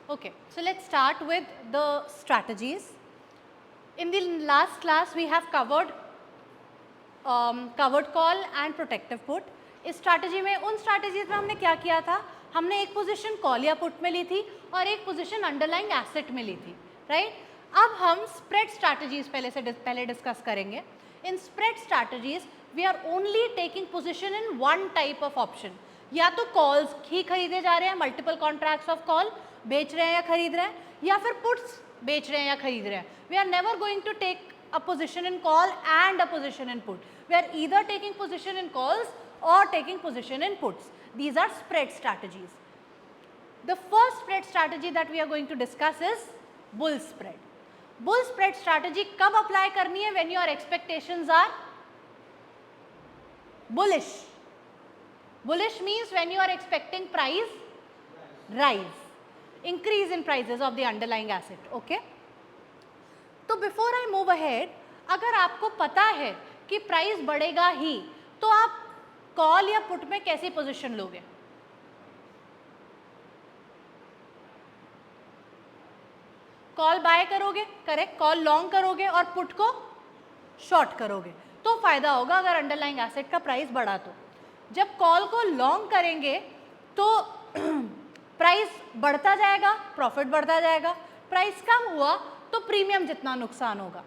Okay, so let's start with the strategies. In the last class we have covered covered call and protective put. इस strategy में उन strategies में हमने क्या किया था, हमने एक पोजीशन कॉल या पुट में ली थी और एक पोजीशन अंडरलाइंग एसेट में ली थी, राइट? अब हम स्प्रेड स्ट्रैटेजीज पहले डिस्कस करेंगे. In spread strategies we are only taking position in one type of option. या तो कॉल्स ही खरीदे जा रहे हैं, मल्टीपल कॉन्ट्रैक्ट्स ऑफ कॉल बेच रहे हैं या खरीद रहे हैं, या फिर पुट्स बेच रहे हैं या खरीद रहे हैं. We are never going to take a position in call and a position in put. We are either taking position in calls or taking position in puts. These are spread strategies. The first spread strategy that we are going to discuss is bull spread. Bull spread strategy कब apply करनी है? When your expectations are bullish. Bullish means when you are expecting price rise, increase in prices of the underlying asset. Okay? तो before I move ahead, अगर आपको पता है कि price बढ़ेगा ही, तो आप कॉल या पुट में कैसी पोजीशन लोगे? कॉल बाय करोगे, करेक्ट, कॉल लॉन्ग करोगे और पुट को शॉर्ट करोगे, तो फायदा होगा अगर अंडरलाइंग एसेट का प्राइस बढ़ा तो. जब कॉल को लॉन्ग करेंगे तो प्राइस बढ़ता जाएगा, प्रॉफिट बढ़ता जाएगा. प्राइस कम हुआ तो प्रीमियम जितना नुकसान होगा.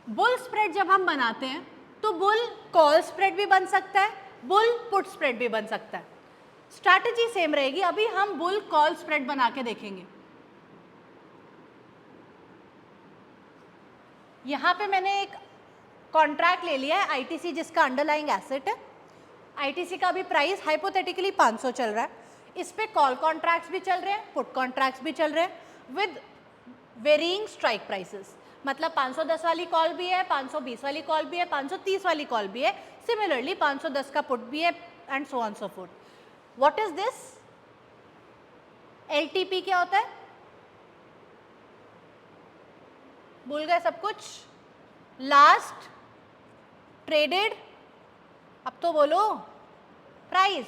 बुल स्प्रेड जब हम बनाते हैं तो बुल कॉल स्प्रेड भी बन सकता है, बुल पुट स्प्रेड भी बन सकता है. स्ट्रैटेजी सेम रहेगी. अभी हम बुल कॉल स्प्रेड बना के देखेंगे. यहां पे मैंने एक कॉन्ट्रैक्ट ले लिया है आईटीसी जिसका अंडरलाइंग एसेट है. आईटीसी का अभी प्राइस हाइपोथेटिकली 500 चल रहा है. इस पे कॉल कॉन्ट्रैक्ट्स भी चल रहे हैं, पुट कॉन्ट्रैक्ट्स भी चल रहे हैं विद वेरिंग स्ट्राइक प्राइसेस. मतलब 510 वाली कॉल भी है, 520 वाली कॉल भी है, 530 वाली कॉल भी है, सिमिलरली 510 का पुट भी है and so on so fourth. What is this? LTP क्या होता है? भूल गए सब कुछ? लास्ट ट्रेडेड, अब तो बोलो, प्राइस.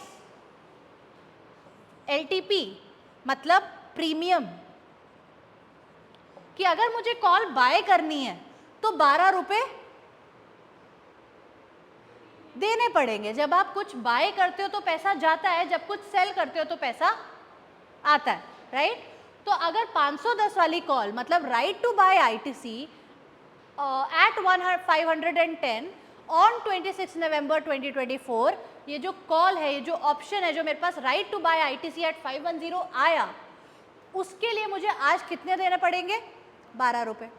एलटीपी मतलब प्रीमियम. कि अगर मुझे कॉल बाय करनी है तो 12 रुपए देने पड़ेंगे. जब आप कुछ बाय करते हो तो पैसा जाता है, जब कुछ सेल करते हो तो पैसा आता है, राइट? तो अगर 510 वाली कॉल मतलब right to buy ITC at 510 on 26 November 2024, ये जो कॉल है, ये जो ऑप्शन है जो मेरे पास right to buy ITC at 510 आया, उसके लिए मुझे आज कितने देने पड़ेंगे? 12 रुपए.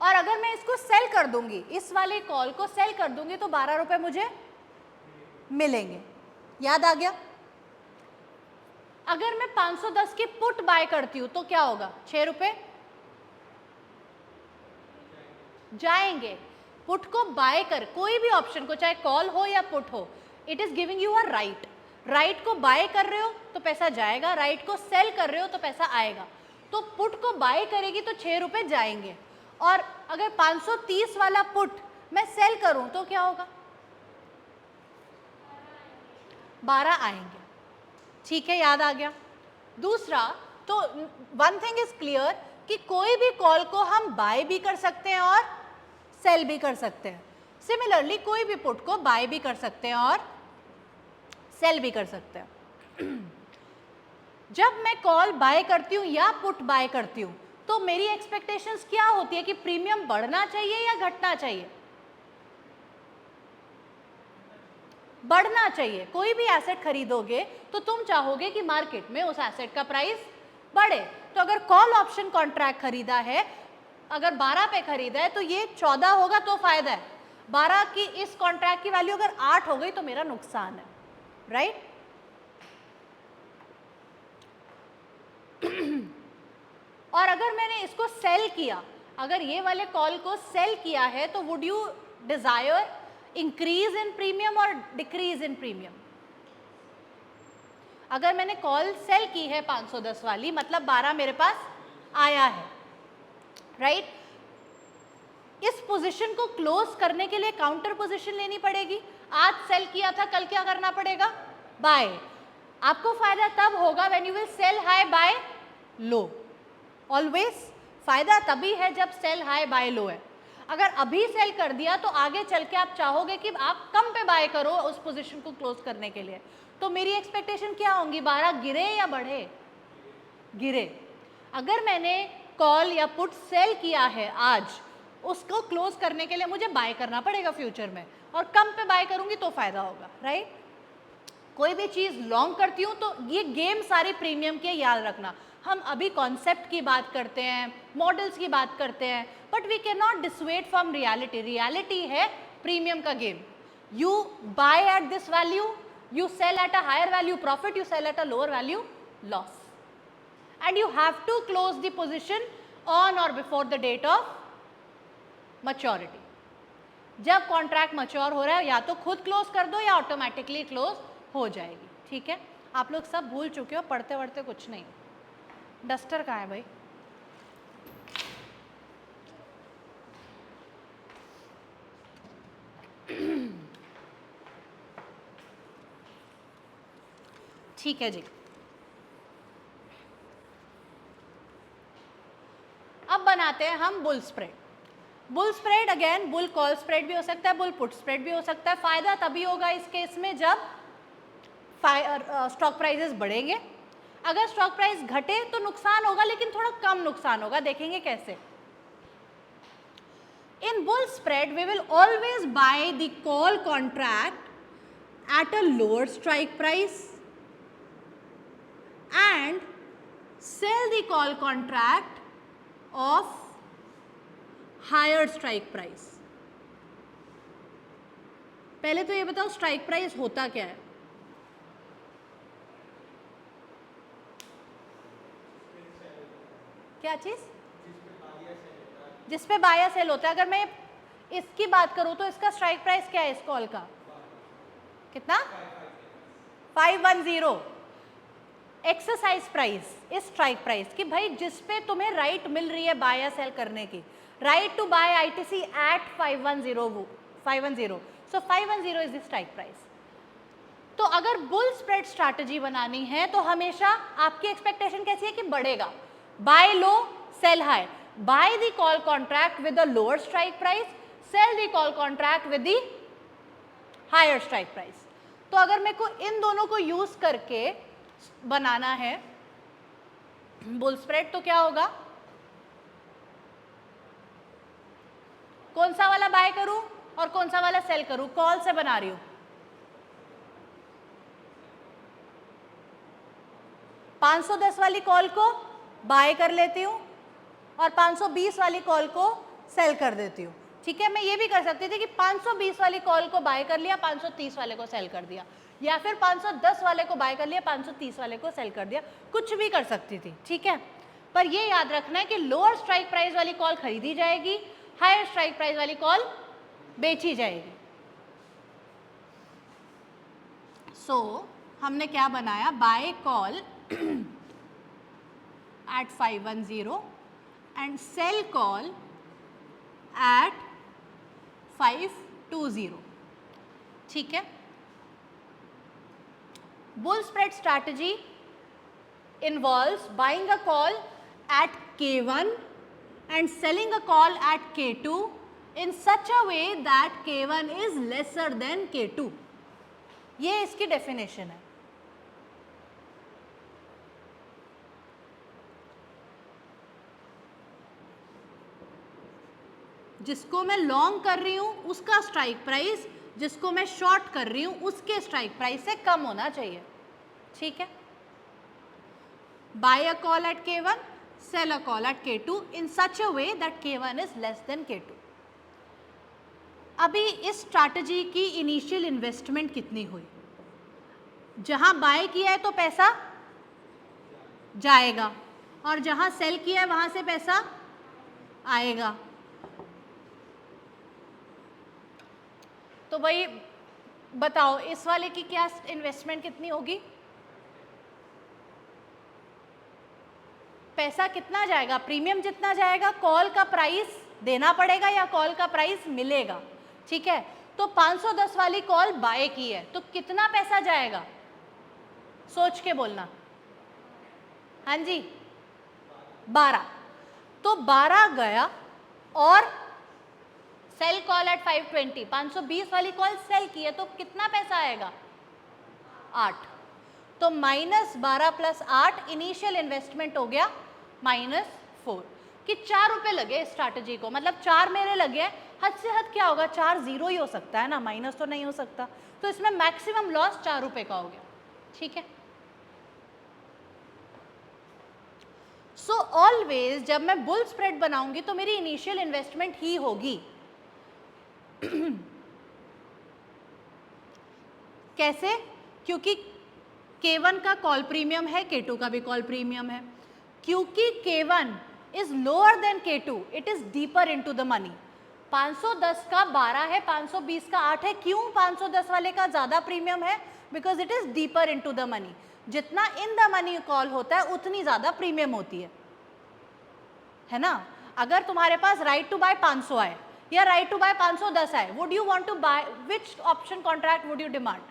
और अगर मैं इसको सेल कर दूंगी, इस वाले कॉल को सेल कर दूंगी, तो 12 रुपए मुझे मिलेंगे. याद आ गया? अगर मैं 510 की पुट बाय करती हूं तो क्या होगा? 6 रुपए जाएंगे. पुट को बाय कर, कोई भी ऑप्शन को, चाहे कॉल हो या पुट हो, it is giving you a right. Right को बाय कर रहे हो तो पैसा जाएगा, राइट को सेल कर रहे हो तो पैसा आएगा. तो पुट को बाय करेगी तो 6 रुपए जाएंगे. और अगर 530 वाला पुट मैं सेल करूं तो क्या होगा? 12 आएंगे. ठीक है, याद आ गया? दूसरा, तो वन थिंग इज क्लियर कि कोई भी कॉल को हम बाय भी कर सकते हैं और सेल भी कर सकते हैं. सिमिलरली कोई भी पुट को बाय भी कर सकते हैं और सेल भी कर सकते हैं. जब मैं कॉल बाय करती हूँ या पुट बाय करती हूँ तो मेरी एक्सपेक्टेशंस क्या होती है कि प्रीमियम बढ़ना चाहिए या घटना चाहिए? बढ़ना चाहिए. कोई भी एसेट खरीदोगे तो तुम चाहोगे कि मार्केट में उस एसेट का प्राइस बढ़े. तो अगर कॉल ऑप्शन कॉन्ट्रैक्ट खरीदा है, अगर 12 पे खरीदा है तो ये 14 होगा तो फायदा है. 12 की इस कॉन्ट्रैक्ट की वैल्यू अगर 8 हो गई तो मेरा नुकसान है, राइट? और अगर मैंने इसको सेल किया, अगर ये वाले कॉल को सेल किया है, तो would you desire increase in premium और डिक्रीज इन प्रीमियम? अगर मैंने कॉल सेल की है 510 वाली, मतलब 12 मेरे पास आया है, राइट? इस पोजीशन को क्लोज करने के लिए काउंटर पोजीशन लेनी पड़ेगी. आज सेल किया था, कल क्या करना पड़ेगा? बाय. आपको फायदा तब होगा when you will sell high buy low. Always फायदा तभी है जब सेल हाई बाय लो है। अगर अभी सेल कर दिया तो आगे चल के आप चाहोगे कि आप कम पे बाय करो उस पोजीशन को क्लोज करने के लिए, तो मेरी एक्सपेक्टेशन क्या होंगी, 12 गिरे या बढ़े? गिरे। अगर मैंने कॉल या पुट सेल किया है आज, उसको क्लोज करने के लिए मुझे बाय करना पड़ेगा फ्यूचर में, और कम पे बाय करूंगी तो फायदा होगा, राइट? कोई भी चीज लॉन्ग करती हूँ तो ये गेम सारी प्रीमियम की, याद रखना। हम अभी कॉन्सेप्ट की बात करते हैं, मॉडल्स की बात करते हैं, बट वी कैन नॉट डिसवेट फ्रॉम रियलिटी। रियलिटी है प्रीमियम का game. You buy at this value, you sell at a higher value profit, you sell at a lower value loss, and you have to close the position on or before the date of maturity. जब contract mature हो रहा है या तो खुद close कर दो या ऑटोमेटिकली क्लोज हो जाएगी, ठीक है? आप लोग सब भूल चुके हो, पढ़ते वढ़ते कुछ नहीं। डस्टर कहाँ है भाई? ठीक है जी। अब बनाते हैं हम bull spread. Bull spread again bull call spread भी हो सकता है, बुल पुट स्प्रेड भी हो सकता है। फायदा तभी होगा इस केस में जब स्टॉक प्राइसेस बढ़ेंगे। अगर स्टॉक प्राइस घटे तो नुकसान होगा, लेकिन थोड़ा कम नुकसान होगा। देखेंगे कैसे। In bull spread we will always buy the call contract at a lower strike price and sell the call contract of higher strike price। पहले तो ये बताओ स्ट्राइक प्राइस होता क्या है? क्या चीज? जिस पे बाय या सेल होता है। अगर मैं इसकी बात करूं तो इसका स्ट्राइक प्राइस क्या है इस कॉल का? कितना? 510। Exercise price is strike price, कि भाई जिस पे तुम्हें राइट मिल रही है बाय या सेल करने की, right to buy ITC at 510। So 510 is the strike price. तो अगर बुल स्प्रेड स्ट्रैटेजी बनानी है तो हमेशा आपकी एक्सपेक्टेशन कैसी है कि बढ़ेगा, buy low sell high, buy the call contract with the lower strike price, sell the call contract with the higher strike price. तो अगर मेरे को इन दोनों को यूज करके बनाना है बुल स्प्रेड तो क्या होगा? कौन सा वाला बाय करूं और कौन सा वाला सेल करूं? कॉल से बना रही हूं। 510 वाली कॉल को बाय कर लेती हूं और 520 वाली कॉल को सेल कर देती हूं, ठीक है? मैं ये भी कर सकती थी कि 520 वाली कॉल को बाय कर लिया, 530 वाले को सेल कर दिया, या फिर 510 वाले को बाय कर लिया, 530 वाले को सेल कर दिया, कुछ भी कर सकती थी, ठीक है? पर ये याद रखना है कि लोअर स्ट्राइक प्राइस वाली कॉल खरीदी जाएगी, हायर स्ट्राइक प्राइस वाली कॉल बेची जाएगी। सो हमने क्या बनाया? Buy call at 510 and sell call at 520, ठीक है? Bull spread strategy involves buying a call at K1 and selling a call at K2 in such a way that K1 is lesser than K2। ये इसकी definition है। जिसको मैं long कर रही हूं उसका स्ट्राइक प्राइस जिसको मैं शॉर्ट कर रही हूं उसके स्ट्राइक प्राइस से कम होना चाहिए, ठीक है? Buy a call at K1, sell a call at K2 in such a way that K1 is less than K2। अभी इस स्ट्रैटेजी की इनिशियल इन्वेस्टमेंट कितनी हुई? जहां बाय किया है तो पैसा जाएगा और जहां सेल किया है वहां से पैसा आएगा। तो भाई बताओ इस वाले की क्या इन्वेस्टमेंट कितनी होगी? पैसा कितना जाएगा? प्रीमियम जितना जाएगा, कॉल का प्राइस देना पड़ेगा या कॉल का प्राइस मिलेगा, ठीक है? तो 510 वाली कॉल बाय की है तो कितना पैसा जाएगा? सोच के बोलना। हाँ जी 12, तो 12 गया और सेल कॉल एट 520, 520 वाली कॉल सेल की है तो कितना पैसा आएगा 8, तो -12 + 8 इनिशियल इन्वेस्टमेंट हो गया -4, कि 4 रुपए लगे इस स्ट्रैटेजी को, मतलब 4 मेरे लगे, हद से हद क्या होगा 4 0 ही हो सकता है ना, माइनस तो नहीं हो सकता, तो इसमें मैक्सिमम लॉस 4 रुपए का हो गया। ठीक है, सो ऑलवेज जब मैं बुल स्प्रेड बनाऊंगी तो मेरी इनिशियल इन्वेस्टमेंट ही होगी। कैसे? क्योंकि K1 का कॉल प्रीमियम है, K2 का भी कॉल प्रीमियम है। क्योंकि K1 is lower than K2, it is deeper into the money. 510 का 12 है, 520 का 8 है। क्यों 510 वाले का ज्यादा प्रीमियम है? Because it is deeper into the money. जितना इन द मनी कॉल होता है उतनी ज्यादा प्रीमियम होती है ना। अगर तुम्हारे पास राइट टू बाय 500 आए या राइट टू बाय 510 आए, would you want to buy, which option contract would you demand?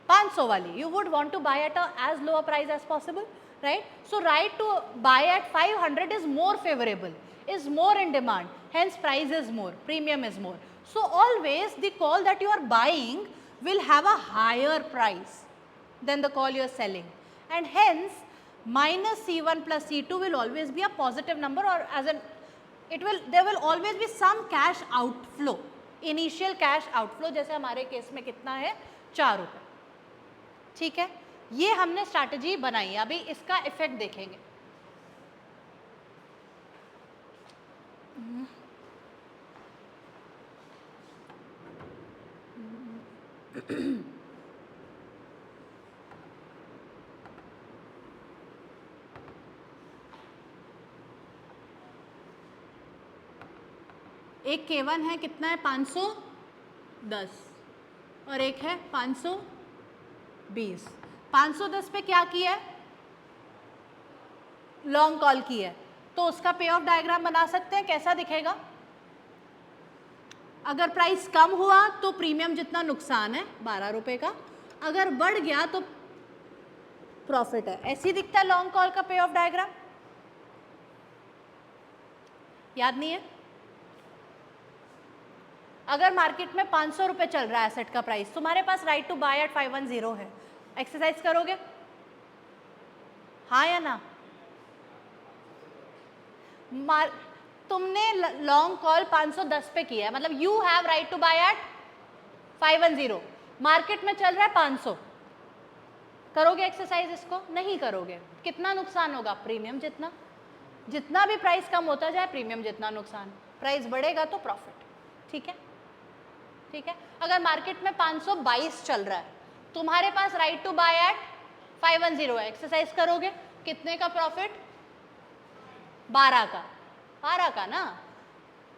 500 वाली, you would want to buy at a as low a price as possible, right? So right to buy at 500 is more favorable, is more in demand, hence price is more, premium is more. So always the call that you are buying will have a higher price than the call you are selling, and hence minus C1 plus C2 will always be a positive number, or as an there will always be some cash outflow, initial cash outflow, जैसे हमारे case में कितना है 4 रुपए। ठीक है, ये हमने स्ट्रैटेजी बनाई, अभी इसका इफेक्ट देखेंगे। एक K1 है, कितना है 510, और एक है 520। 510 पे क्या किया है? लॉन्ग कॉल की है, तो उसका पे ऑफ डायग्राम बना सकते हैं। कैसा दिखेगा? अगर प्राइस कम हुआ तो प्रीमियम जितना नुकसान है 12 रुपए का, अगर बढ़ गया तो प्रॉफिट है। ऐसे ही दिखता है लॉन्ग कॉल का पे ऑफ डायग्राम। याद नहीं है? अगर मार्केट में 500 रुपए चल रहा है एसेट का प्राइस, तुम्हारे पास राइट टू बाय एट 510 है, एक्सरसाइज करोगे? हाँ या ना? तुमने लॉन्ग कॉल 510 पे किया है, मतलब you have right to buy at 510, market में चल रहा है 500, करोगे एक्सरसाइज इसको? नहीं करोगे। कितना नुकसान होगा? प्रीमियम जितना, जितना भी प्राइस कम होता जाए प्रीमियम जितना नुकसान, प्राइस बढ़ेगा तो प्रॉफिट। ठीक है, ठीक है। अगर मार्केट में 522 चल रहा है, तुम्हारे पास राइट टू बाय एट 510 है, एक्सरसाइज करोगे? कितने का प्रॉफिट? 12 का। 12 का ना,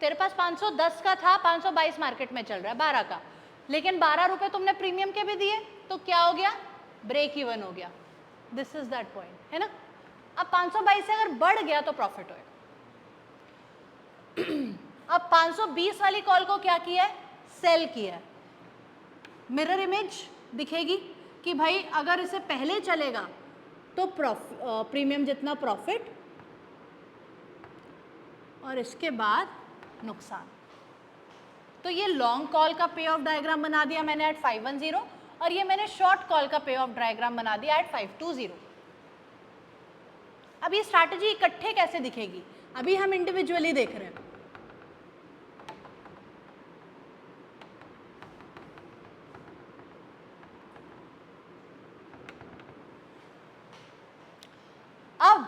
तेरे पास 510 का था, 522 मार्केट में चल रहा है 12 का, लेकिन 12 रुपए तुमने प्रीमियम के भी दिए, तो क्या हो गया? ब्रेक इवन हो गया। दिस इज दैट पॉइंट, है ना। अब 522 से अगर बढ़ गया तो प्रॉफिट होएगा। अब 520 वाली कॉल को क्या किया है? सेल किया है। मिरर इमेज दिखेगी कि भाई अगर इसे पहले चलेगा तो प्रीमियम जितना प्रॉफिट, और इसके बाद नुकसान। तो ये लॉन्ग कॉल का पे ऑफ डायग्राम बना दिया मैंने एट 510, और ये मैंने शॉर्ट कॉल का पे ऑफ डायग्राम बना दिया एट 520। अब ये स्ट्रैटेजी इकट्ठे कैसे दिखेगी? अभी हम इंडिविजुअली देख रहे हैं। अब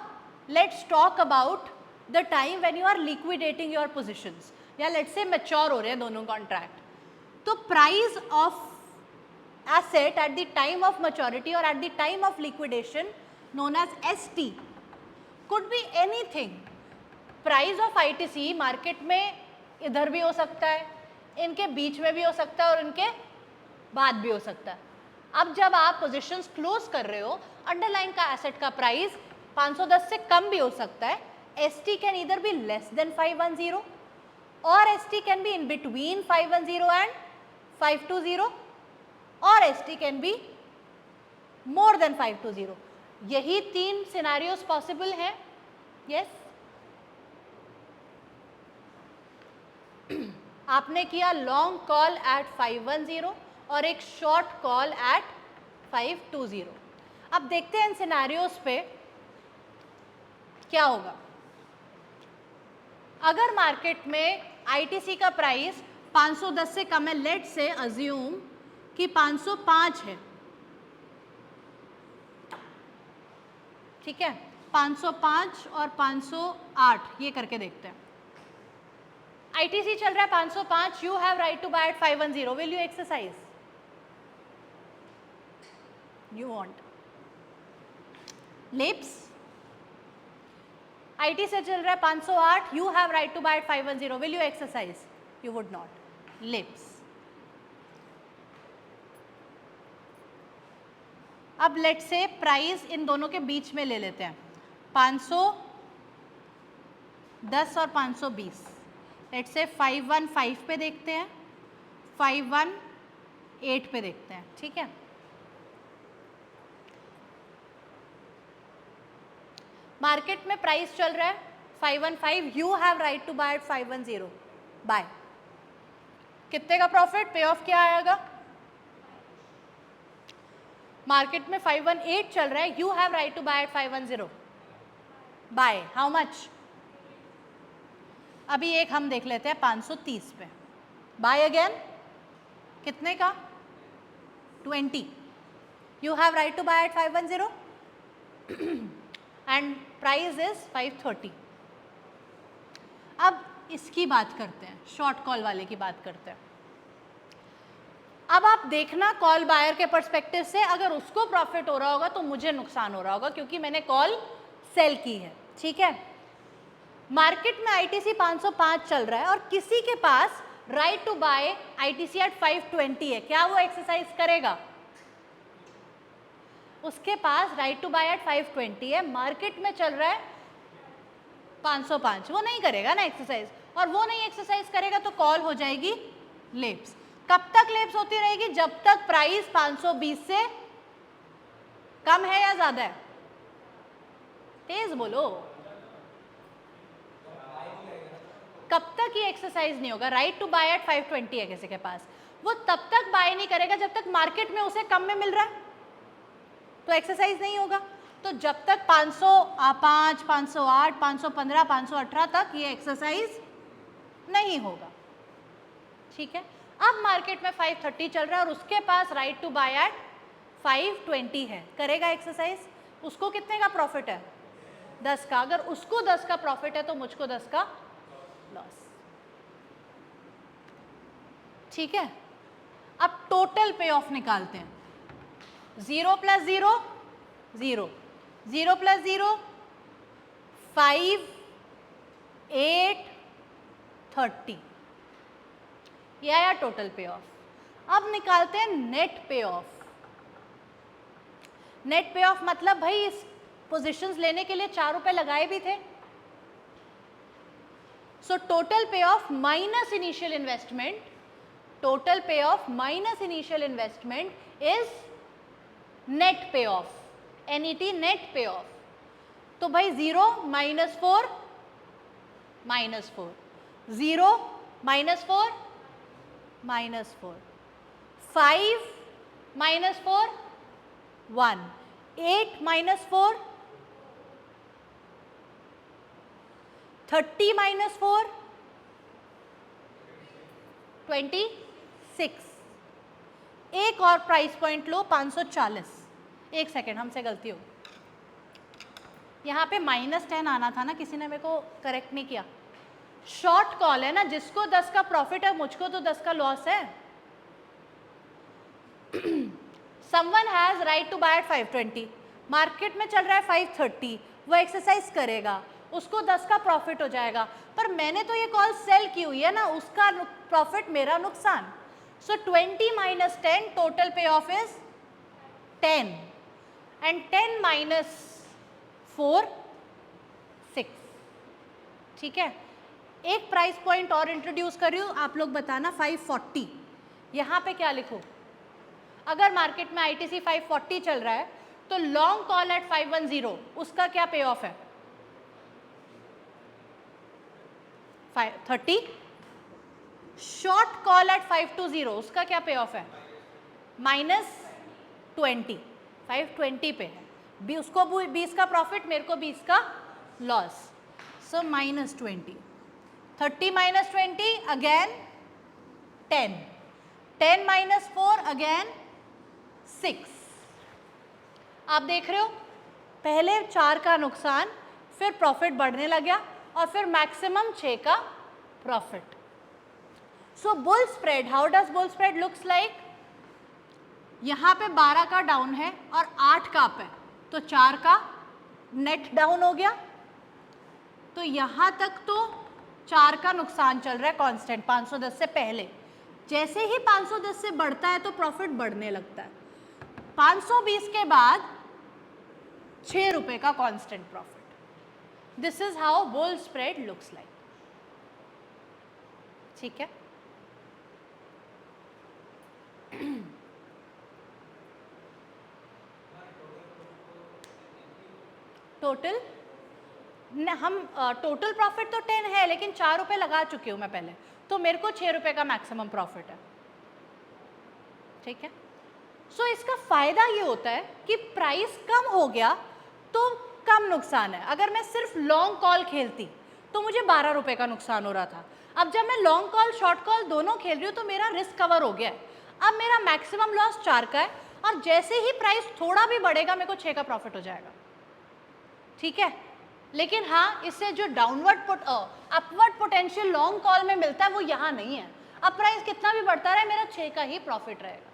let's talk about the time when you are liquidating your positions, या let's say mature हो रहे हैं दोनों कॉन्ट्रैक्ट। तो price of asset at the time of maturity और at the time of liquidation known as ST could be anything. Price of ITC market में इधर भी हो सकता है, इनके बीच में भी हो सकता है, और इनके बाद भी हो सकता है। अब जब आप पोजीशंस क्लोज कर रहे हो, अंडरलाइन का एसेट का प्राइस 510 से कम भी हो सकता है। ST can either be less than 510 or ST can be in between 510 and 520, or ST can be more than 520। यही 3 सिनेरियोस पॉसिबल हैं। यस आपने किया लॉन्ग कॉल एट 510 और एक शॉर्ट कॉल एट 520। अब देखते हैं इन सिनेरियोस पे क्या होगा। अगर मार्केट में आईटीसी का प्राइस 510 से कम है, लेट से अज्यूम कि 505 है, ठीक है, 505 और 508 ये करके देखते हैं। आईटीसी चल रहा है 505, you have right to buy at 510, will you exercise? You want lapse. ITC चल रहा है 508, you have right to buy at 510, will you exercise? You would not. Lapse. अब लेट से प्राइस इन दोनों के बीच में ले लेते हैं, 510 और 520। लेट से 515 पे देखते हैं, 518 पे देखते हैं, ठीक है। मार्केट में प्राइस चल रहा है 515, you have right to buy at 510, buy. कितने का प्रॉफिट? पे ऑफ क्या आएगा? मार्केट में 518 चल रहा है, you have right to buy at 510, buy. How much? अभी एक हम देख लेते हैं 530 पे, बाय अगेन। कितने का? 20। You have right to buy at 510 and price is 530। अब इसकी बात करते हैं, शॉर्ट कॉल वाले की बात करते हैं। अब आप देखना कॉल बायर के पर्सपेक्टिव से, अगर उसको प्रॉफिट हो रहा होगा तो मुझे नुकसान हो रहा होगा क्योंकि मैंने कॉल सेल की है, ठीक है। मार्केट में आईटीसी 505 चल रहा है और किसी के पास right to buy ITC at 520 है, क्या वो एक्सरसाइज करेगा? उसके पास राइट टू बाय एट 520 है, मार्केट में चल रहा है 505, वो नहीं करेगा ना एक्सरसाइज, और वो नहीं एक्सरसाइज करेगा तो कॉल हो जाएगी लेप्स। कब तक लेप्स होती रहेगी? जब तक प्राइस 520 से कम है या ज्यादा है? तेज बोलो। कब तक ये एक्सरसाइज नहीं होगा? राइट टू बाय एट 520 है किसी के पास, वो तब तक बाय नहीं करेगा जब तक मार्केट में उसे कम में मिल रहा है, तो एक्सरसाइज नहीं होगा। तो जब तक 505, 508, 515, 518 तक ये एक्सरसाइज नहीं होगा, ठीक है। अब मार्केट में 530 चल रहा है और उसके पास राइट टू बाय एट 520 है, करेगा एक्सरसाइज? उसको कितने का प्रॉफिट है? 10 का। अगर उसको 10 का प्रॉफिट है तो मुझको 10 का लॉस, ठीक है। अब टोटल पे ऑफ निकालते हैं। 0 प्लस 0 0, 0 प्लस 0 5, 8, 30, ये आया टोटल पे ऑफ। अब निकालते हैं नेट पे ऑफ। नेट पे ऑफ मतलब भाई इस पोजीशंस लेने के लिए 4 रुपए लगाए भी थे, so total payoff minus initial investment, total payoff minus initial investment is net payoff, NET net payoff. तो भाई 0 minus 4 minus 4, 0 minus 4 minus 4, 5 minus 4 1, 8 minus 4 30 minus 4 26। एक और प्राइस पॉइंट लो 540। एक सेकेंड, हमसे गलती हो, यहाँ पे -10 आना था ना, किसी ने मेरे को करेक्ट नहीं किया। शॉर्ट कॉल है ना, जिसको 10 का प्रॉफिट है मुझको तो 10 का लॉस है। Someone has right to buy at 520, market में चल रहा है 530, वो एक्सरसाइज करेगा, उसको 10 का प्रॉफिट हो जाएगा, पर मैंने तो ये कॉल सेल की हुई है ना, उसका प्रॉफिट मेरा नुकसान। सो 20 माइनस 10, टोटल पे ऑफ इज 10 एंड 10 माइनस 4 6, ठीक है। एक प्राइस पॉइंट और इंट्रोड्यूस कर रही हूँ, आप लोग बताना 540। यहाँ पे क्या लिखूँ? अगर मार्केट में आईटीसी 540 चल रहा है तो लॉन्ग कॉल एट 510 उसका क्या पे ऑफ है? 30. शॉर्ट कॉल एट 520 उसका क्या पे ऑफ है? -20. 520 पे है, भी उसको 20 का प्रॉफिट, मेरे को 20 का लॉस, सो -20. 30 - 20 अगेन 10. 10 - 4 अगेन 6. आप देख रहे हो, पहले 4 का नुकसान, फिर प्रॉफिट बढ़ने लग गया और फिर मैक्सिमम 6 का profit. So bull spread, how does bull spread looks like? यहाँ पे 12 का डाउन है और 8 का अप है, तो 4 का नेट डाउन हो गया. तो यहाँ तक तो 4 का नुकसान चल रहा है कांस्टेंट 510 से पहले. जैसे ही 510 से बढ़ता है तो प्रॉफिट बढ़ने लगता है. 520 के बाद 6 रुपए का constant profit. This is how bull spread looks like. ठीक है. टोटल हम टोटल प्रॉफिट तो 10 है, लेकिन 4 रुपए लगा चुकी हूँ मैं पहले, तो मेरे को 6 रुपए का मैक्सिमम प्रॉफिट है. ठीक है. सो इसका फायदा ये होता है कि प्राइस कम हो गया तो कम नुकसान है. अगर मैं सिर्फ लॉन्ग कॉल खेलती तो मुझे 12 रुपए का नुकसान हो रहा था. अब जब मैं लॉन्ग कॉल शॉर्ट कॉल दोनों खेल रही हूँ तो मेरा रिस्क कवर हो गया है. अब मेरा मैक्सिमम लॉस 4 का है और जैसे ही प्राइस थोड़ा भी बढ़ेगा मेरे को 6 का प्रॉफिट हो जाएगा. ठीक है. लेकिन हाँ, इससे जो downward upward potential long call में मिलता है वो यहाँ नहीं है. अब प्राइस कितना भी बढ़ता रहे मेरा 6 का ही प्रॉफिट रहेगा.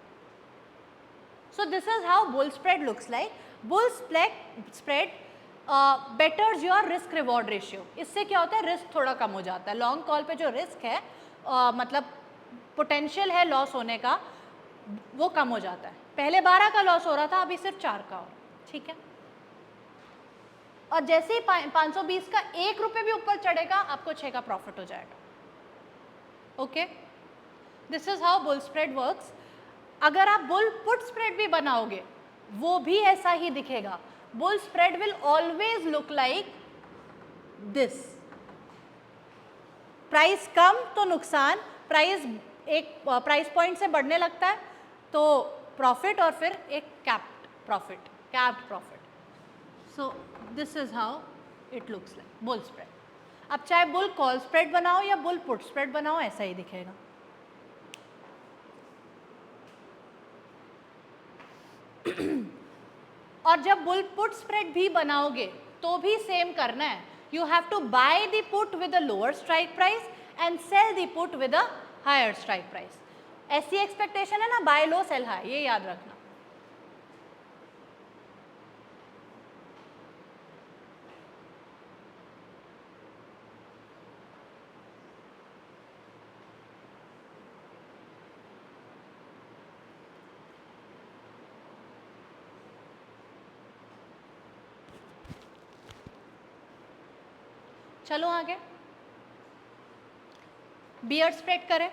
So this is how bull spread looks like. Bull spread बेटर्स your risk reward ratio. इससे क्या होता है, रिस्क थोड़ा कम हो जाता है. लॉन्ग कॉल पे जो रिस्क है मतलब पोटेंशियल है लॉस होने का, वो कम हो जाता है. पहले 12 का लॉस हो रहा था, अभी सिर्फ 4 का हो. ठीक है. और जैसे ही 520 का 1 रुपये भी ऊपर चढ़ेगा आपको 6 का प्रॉफिट हो जाएगा. Okay. This is how bull spread works. अगर आप बुल पुट स्प्रेड भी बनाओगे वो भी ऐसा ही दिखेगा. Bull spread will always look like this. Price कम तो नुकसान, प्राइस एक प्राइस पॉइंट से बढ़ने लगता है तो प्रॉफिट, और फिर एक capped profit. So this is how it looks like bull spread. अब चाहे बुल कॉल स्प्रेड बनाओ या बुल पुट स्प्रेड बनाओ ऐसा ही दिखेगा. और जब बुल पुट स्प्रेड भी बनाओगे तो भी सेम करना है. You have to buy the put with a lower strike price and sell the put with a higher strike price. ऐसी एक्सपेक्टेशन है ना, बाय लो सेल हाई, ये याद रखना. चलो आगे बियर स्प्रेड करें.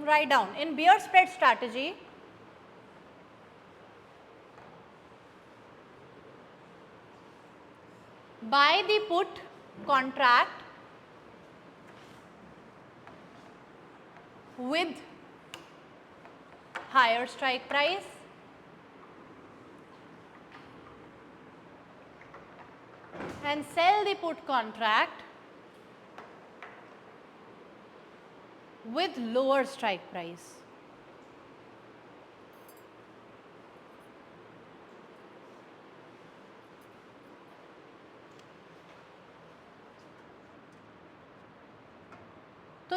Write down in bear spread strategy, buy the put contract with higher strike price and sell the put contract with lower strike price.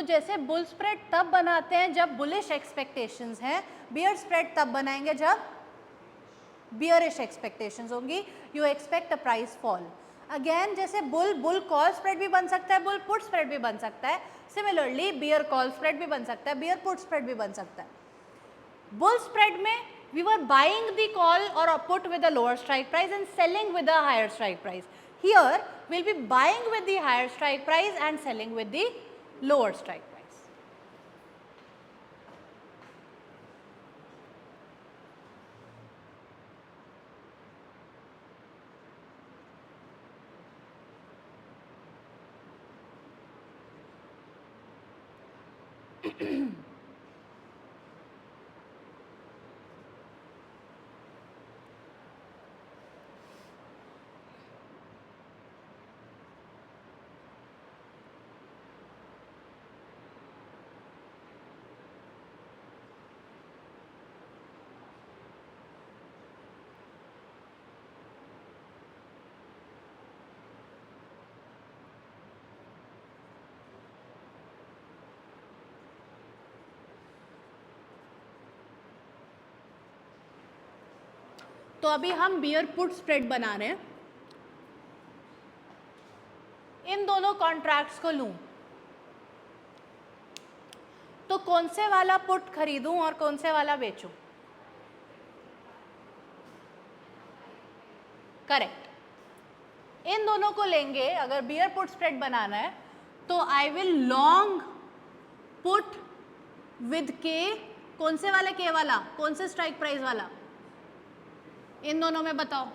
जैसे बुल स्प्रेड तब बनाते हैं जब बुलिश एक्सपेक्टेशंस हैं, बियर स्प्रेड तब बनाएंगे जब बियरिश एक्सपेक्टेशंस होंगी, you expect a price fall. Again जैसे बुल कॉल स्प्रेड भी बन सकता है, बुल पुट स्प्रेड भी बन सकता है, सिमिलरली बियर कॉल स्प्रेड भी बन सकता है, बियर पुट स्प्रेड भी बन सकता है। बुल स्प्रेड में we were buying the call or a put with a lower strike price and selling with a higher strike price. Here we'll be buying with the higher strike price and selling with the lower strike price. तो अभी हम beer put spread बना रहे हैं। इन दोनों contracts को लूं तो कौन से वाला पुट खरीदूं और कौन से वाला बेचूं? करेक्ट। इन दोनों को लेंगे, अगर बियर पुट स्प्रेड बनाना है तो I will long put with के, कौन से वाला के वाला, कौन से स्ट्राइक प्राइस वाला, इन दोनों में बताओ।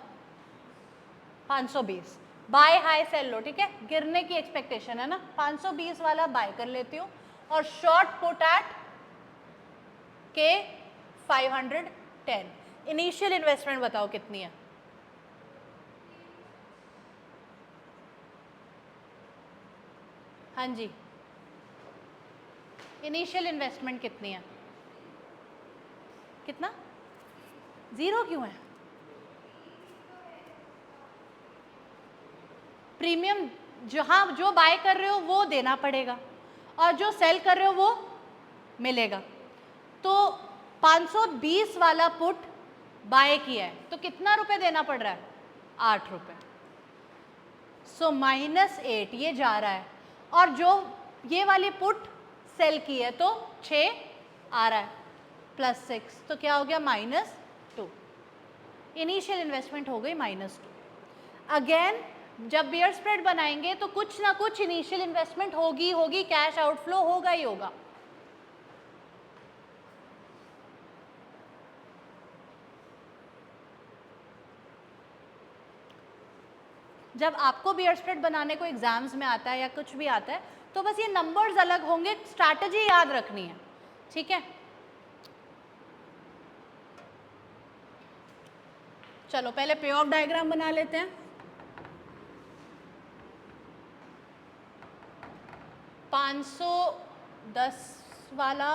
520 बाय हाई सेल लो, ठीक है, गिरने की एक्सपेक्टेशन है ना, 520 वाला बाय कर लेती हूँ और शॉर्ट पुट एट के 510। इनिशियल इन्वेस्टमेंट बताओ कितनी है? हाँ जी, इनिशियल इन्वेस्टमेंट कितनी है? कितना? 0 क्यों है? प्रीमियम जहाँ जो बाय कर रहे हो वो देना पड़ेगा और जो सेल कर रहे हो वो मिलेगा। तो 520 वाला पुट बाय किया है तो कितना रुपए देना पड़ रहा है? 8 रुपए। सो -8 ये जा रहा है, और जो ये वाली पुट सेल की है तो 6 आ रहा है, +6 तो क्या हो गया? -2। इनिशियल इन्वेस्टमेंट हो गई -2। अगेन जब बियर स्प्रेड बनाएंगे तो कुछ ना कुछ इनिशियल इन्वेस्टमेंट होगी, कैश आउटफ्लो होगा ही होगा। जब आपको बियर स्प्रेड बनाने को एग्जाम्स में आता है या कुछ भी आता है तो बस ये नंबर्स अलग होंगे, स्ट्रैटेजी याद रखनी है, ठीक है। चलो पहले पे ऑफ डायग्राम बना लेते हैं। 510 वाला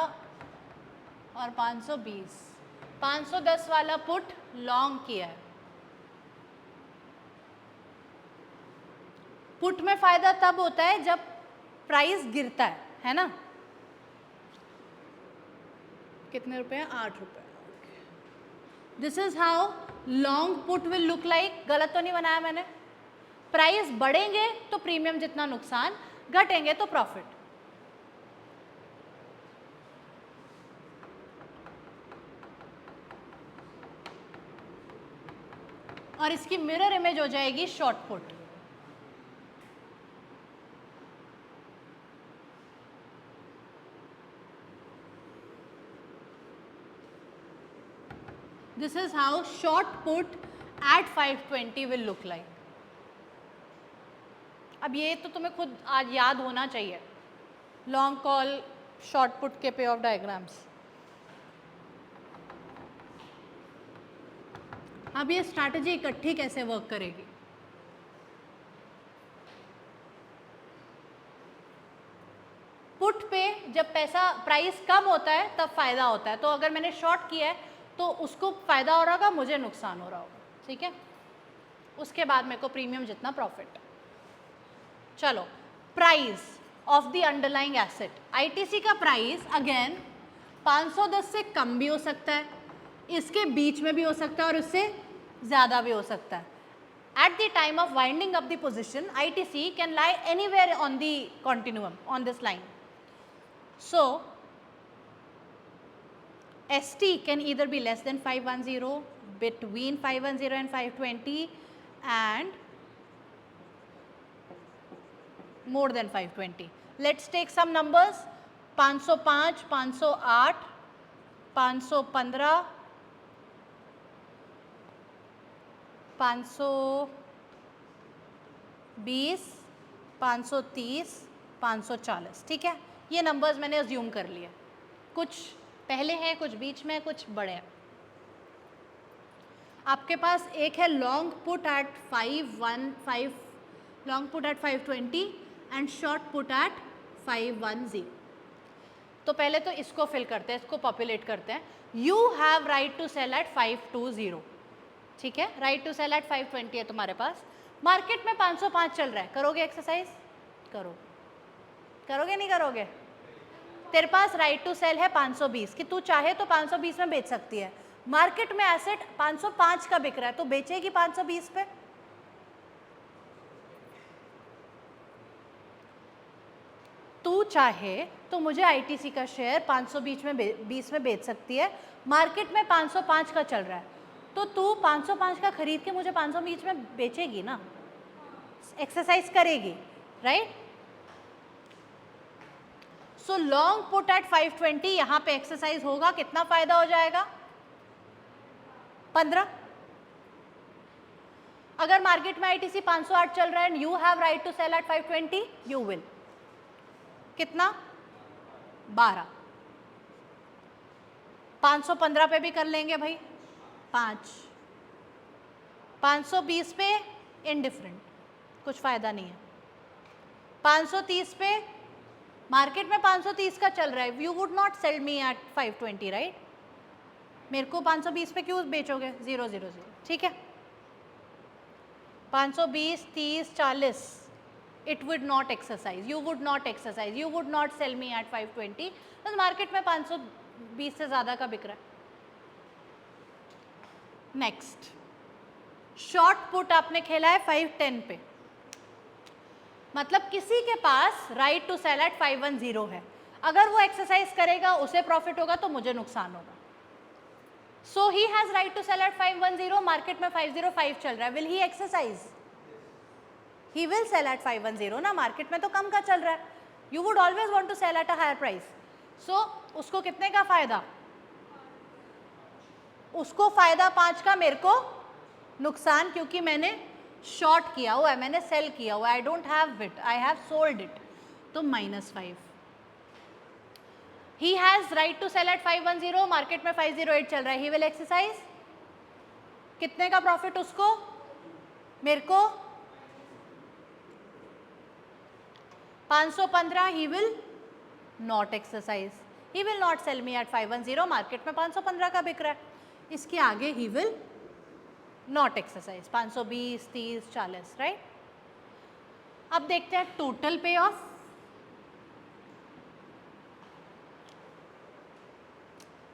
और 520, 510 वाला पुट लॉन्ग किया है। पुट में फायदा तब होता है जब प्राइस गिरता है ना। कितने रुपए हैं? 8 रुपए। This is how long put will look like. गलत तो नहीं बनाया मैंने? प्राइस बढ़ेंगे तो प्रीमियम जितना नुकसान, घटेंगे तो प्रॉफिट। और इसकी मिरर इमेज हो जाएगी short put. This is how short put at 520 will look like. अब ये तो तुम्हें खुद आज याद होना चाहिए, लॉन्ग कॉल शॉर्ट पुट के पे ऑफ डायग्राम्स। अब ये स्ट्रैटेजी इकट्ठी कैसे वर्क करेगी? पुट पे जब पैसा प्राइस कम होता है तब फायदा होता है, तो अगर मैंने शॉर्ट किया है तो उसको फायदा हो रहा होगा, मुझे नुकसान हो रहा होगा, ठीक है। उसके बाद मेरे को प्रीमियम जितना प्रॉफिट है। चलो price of the underlying asset. ITC का प्राइस अगेन 510 से कम भी हो सकता है, इसके बीच में भी हो सकता है और उससे ज़्यादा भी हो सकता है। At the time of winding up the position, ITC can lie anywhere on the continuum, on this line. So, ST can either be less than 510, between 510 and 520, and more than 520. Let's take some numbers. 505, 508, 515, 520, 530, 540, ठीक है। ये numbers मैंने assume कर लिए, कुछ पहले हैं, कुछ बीच में, कुछ बड़े हैं। आपके पास एक है long put at 515, long put at 520 and short put at 510। तो पहले तो इसको फिल करते हैं, इसको पॉपुलेट करते हैं। You have right to sell at 520, ठीक है। राइट टू सेल एट 520 है तुम्हारे पास, मार्केट में 505 चल रहा है। करोगे एक्सरसाइज? करो, करोगे नहीं करोगे? तेरे पास राइट टू सेल है 520 कि तू चाहे तो 520 में बेच सकती है। मार्केट में एसेट 505 का बिक रहा है, तो बेचेगी 520 पे। तू चाहे तो मुझे आईटीसी का शेयर 520 में बेच सकती है, मार्केट में 505 का चल रहा है, तो तू 505 का खरीद के मुझे 520 में बेचेगी ना, एक्सरसाइज करेगी, right. So long put at 520, यहां पे एक्सरसाइज होगा, कितना फायदा हो जाएगा? 15। अगर मार्केट में आईटीसी 508 चल रहा है and you have right to sell at 520, you will कितना? 12। 515 पे भी कर लेंगे भाई, 5। 520 पे इनडिफरेंट, कुछ फायदा नहीं है। 530 पे, मार्केट में 530 का चल रहा है, you would not cell me at 520, right. मेरे को 520 पे क्यों बेचोगे? 0 0 0, ठीक है। 520, 30, 40, it would not exercise, you would not exercise, you would not cell me at 520, बस मार्केट में 520 से ज़्यादा का बिक रहा है। नेक्स्ट, शॉर्ट पुट आपने खेला है 510 पे, मतलब किसी के पास राइट टू सेल एट 510 है, अगर वो एक्सरसाइज करेगा उसे प्रॉफिट होगा तो मुझे नुकसान होगा। So he has right to sell at 510, market में 505 चल रहा है, will he exercise? He will sell at 510 ना, मार्केट में तो कम का चल रहा है, you would always want to sell at a higher price. So उसको कितने का फायदा? उसको फायदा 5 का, मेरे को नुकसान, क्योंकि मैंने शॉर्ट किया हुआ है, मैंने सेल किया हुआ है, I don't have it, I have sold it, तो -5। He has right to sell at 510, market में 508 चल रहा है, ही विल एक्सरसाइज? कितने का प्रॉफिट उसको? मेरे को 515, he will not exercise, he will not cell me at 510, market में 515 का बिक रहा है, इसके आगे he will not exercise, 520, 30, 40, right. अब देखते हैं टोटल पे of.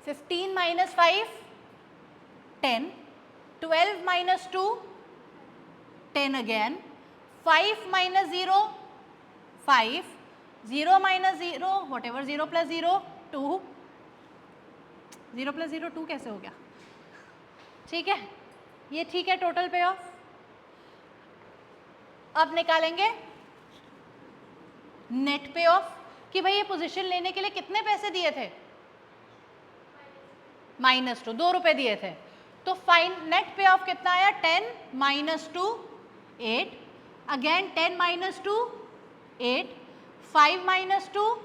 15 minus 5, 10, 12 minus 2, 10 again, 5 minus 0, 5, 0 minus 0, whatever, 0 plus 0, 2, 0 plus 0, 2 कैसे हो गया? ठीक है, ये ठीक है टोटल पे ऑफ। अब निकालेंगे नेट पे ऑफ कि भाई ये पोजीशन लेने के लिए कितने पैसे दिए थे? -2, 2 रुपए दिए थे, तो फाइन नेट पे ऑफ कितना आया? 10 minus 2, 8, again 10 minus 2, 8, 5 minus 2,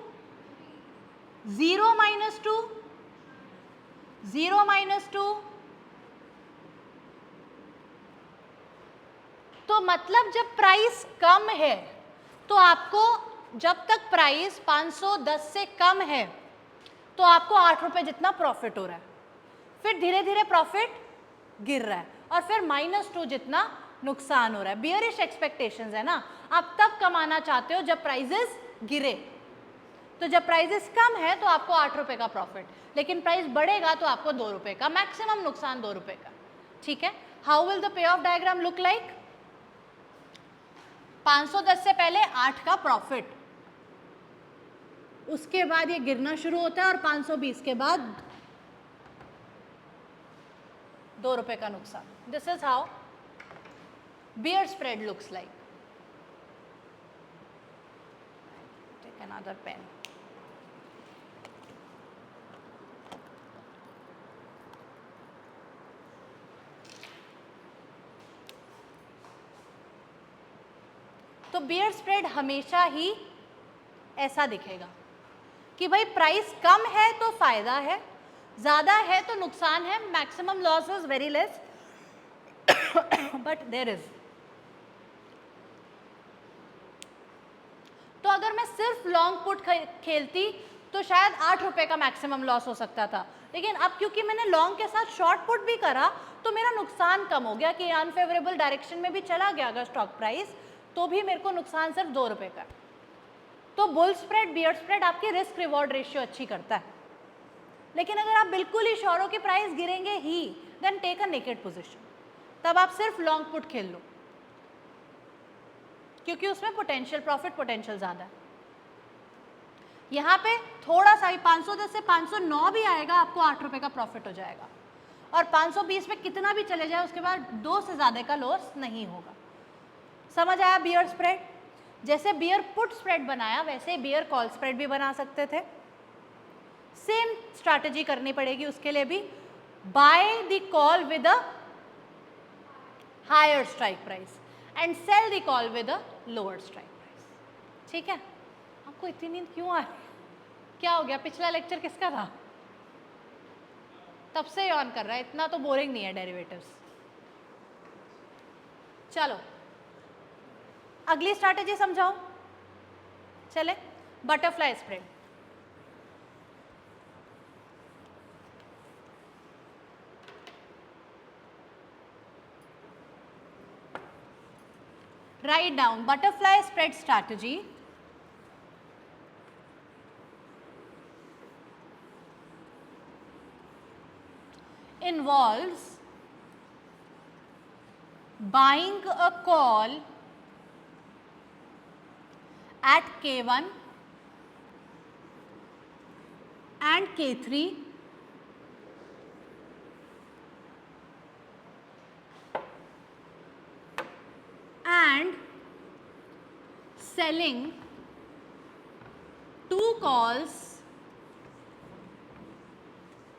0 minus 2, 0 minus 2, तो मतलब जब प्राइस कम है तो आपको, जब तक प्राइस 510 से कम है तो आपको 8 रुपए जितना प्रॉफिट हो रहा है, फिर धीरे धीरे प्रॉफिट गिर रहा है और फिर -2 जितना नुकसान हो रहा है। बियरिश एक्सपेक्टेशंस है ना, आप तब कमाना चाहते हो जब प्राइसेस गिरे, तो जब प्राइजेस कम है तो आपको 8 रुपए का प्रॉफिट, लेकिन प्राइस बढ़ेगा तो आपको 2 रुपए का, मैक्सिमम नुकसान 2 रुपए का, ठीक है। How will the pay of diagram look like? 510 से पहले 8 का प्रॉफिट, उसके बाद ये गिरना शुरू होता है और 520 के बाद 2 रुपए का नुकसान। This is how bear spread looks like. Take another pen. तो बियर स्प्रेड हमेशा ही ऐसा दिखेगा कि भाई प्राइस कम है तो फायदा है, ज्यादा है तो नुकसान है, maximum loss is very less but there is. तो अगर मैं सिर्फ लॉन्ग पुट खेलती तो शायद 8 रुपए का मैक्सिमम लॉस हो सकता था, लेकिन अब क्योंकि मैंने लॉन्ग के साथ शॉर्ट पुट भी करा तो मेरा नुकसान कम हो गया कि अनफेवरेबल डायरेक्शन में भी चला गया अगर स्टॉक प्राइस, तो भी मेरे को नुकसान सिर्फ 2 रुपए का। तो बुल स्प्रेड, बियर स्प्रेड आपकी रिस्क रिवॉर्ड रेशियो अच्छी करता है, लेकिन अगर आप बिल्कुल ही श्योर हो कि प्राइस गिरेंगे ही, then take a naked position, तब आप सिर्फ लॉन्ग पुट खेल लो, क्योंकि उसमें पोटेंशियल प्रॉफिट पोटेंशियल ज्यादा है। यहाँ पे थोड़ा सा ही 510 से 509 भी आएगा, आपको 8 रुपए का प्रॉफिट हो जाएगा, और 520 में कितना भी चले जाए उसके बाद 2 से ज्यादा का लॉस नहीं होगा। समझ आया बियर स्प्रेड? जैसे बियर पुट स्प्रेड बनाया वैसे बियर कॉल स्प्रेड भी बना सकते थे। सेम स्ट्रैटेजी करनी पड़ेगी उसके लिए भी, buy the call with a higher strike price and sell the call with a lower strike price. ठीक है? आपको इतनी नींद क्यों आ रही है? क्या हो गया? पिछला लेक्चर किसका था? तब से ऑन कर रहा है, इतना तो बोरिंग नहीं है डेरिवेटिव्स। चलो अगली स्ट्रैटेजी समझाओ। चले, butterfly spread. Write down butterfly spread strategy involves buying a call at K1 and K3 and selling 2 calls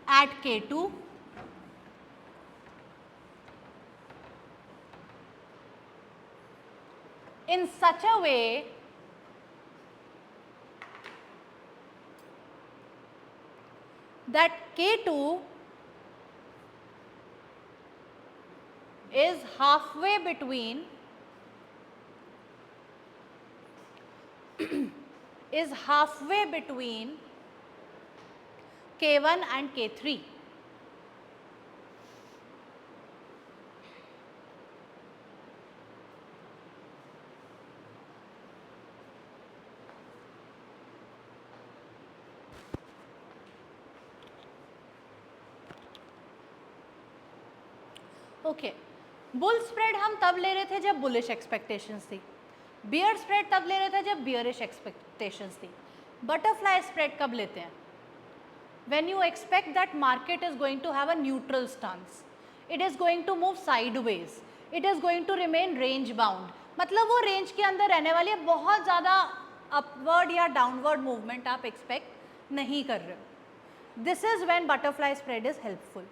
at K2 in such a way that K2 is halfway between K1 and K3. Okay, bull spread हम तब ले रहे थे जब bullish expectations थी, beer spread तब ले रहे थे जब बियरिश एक्सपेक्टेशंस थी। बटरफ्लाई स्प्रेड कब लेते हैं? when you expect that market is going to have a neutral stance, it is going to move sideways, it is going to remain range bound, मतलब वो रेंज के अंदर रहने वाली है, बहुत ज़्यादा अपवर्ड या डाउनवर्ड मूवमेंट आप एक्सपेक्ट नहीं कर रहे हो। This is when butterfly spread is helpful.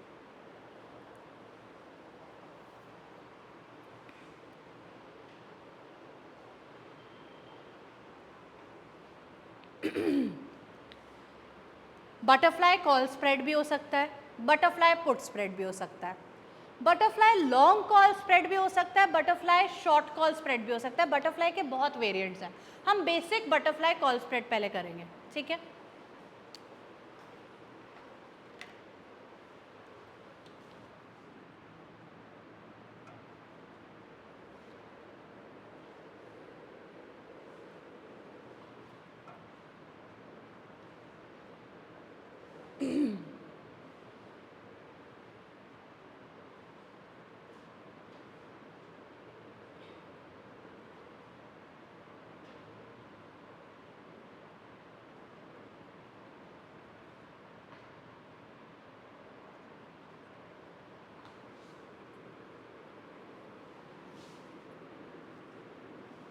Butterfly call spread भी हो सकता है, बटरफ्लाई पुट स्प्रेड भी हो सकता है, बटरफ्लाई लॉन्ग कॉल स्प्रेड भी हो सकता है, बटरफ्लाई शॉर्ट कॉल स्प्रेड भी हो सकता है। बटरफ्लाई के बहुत वेरिएंट्स हैं, हम बेसिक बटरफ्लाई कॉल स्प्रेड पहले करेंगे, ठीक है।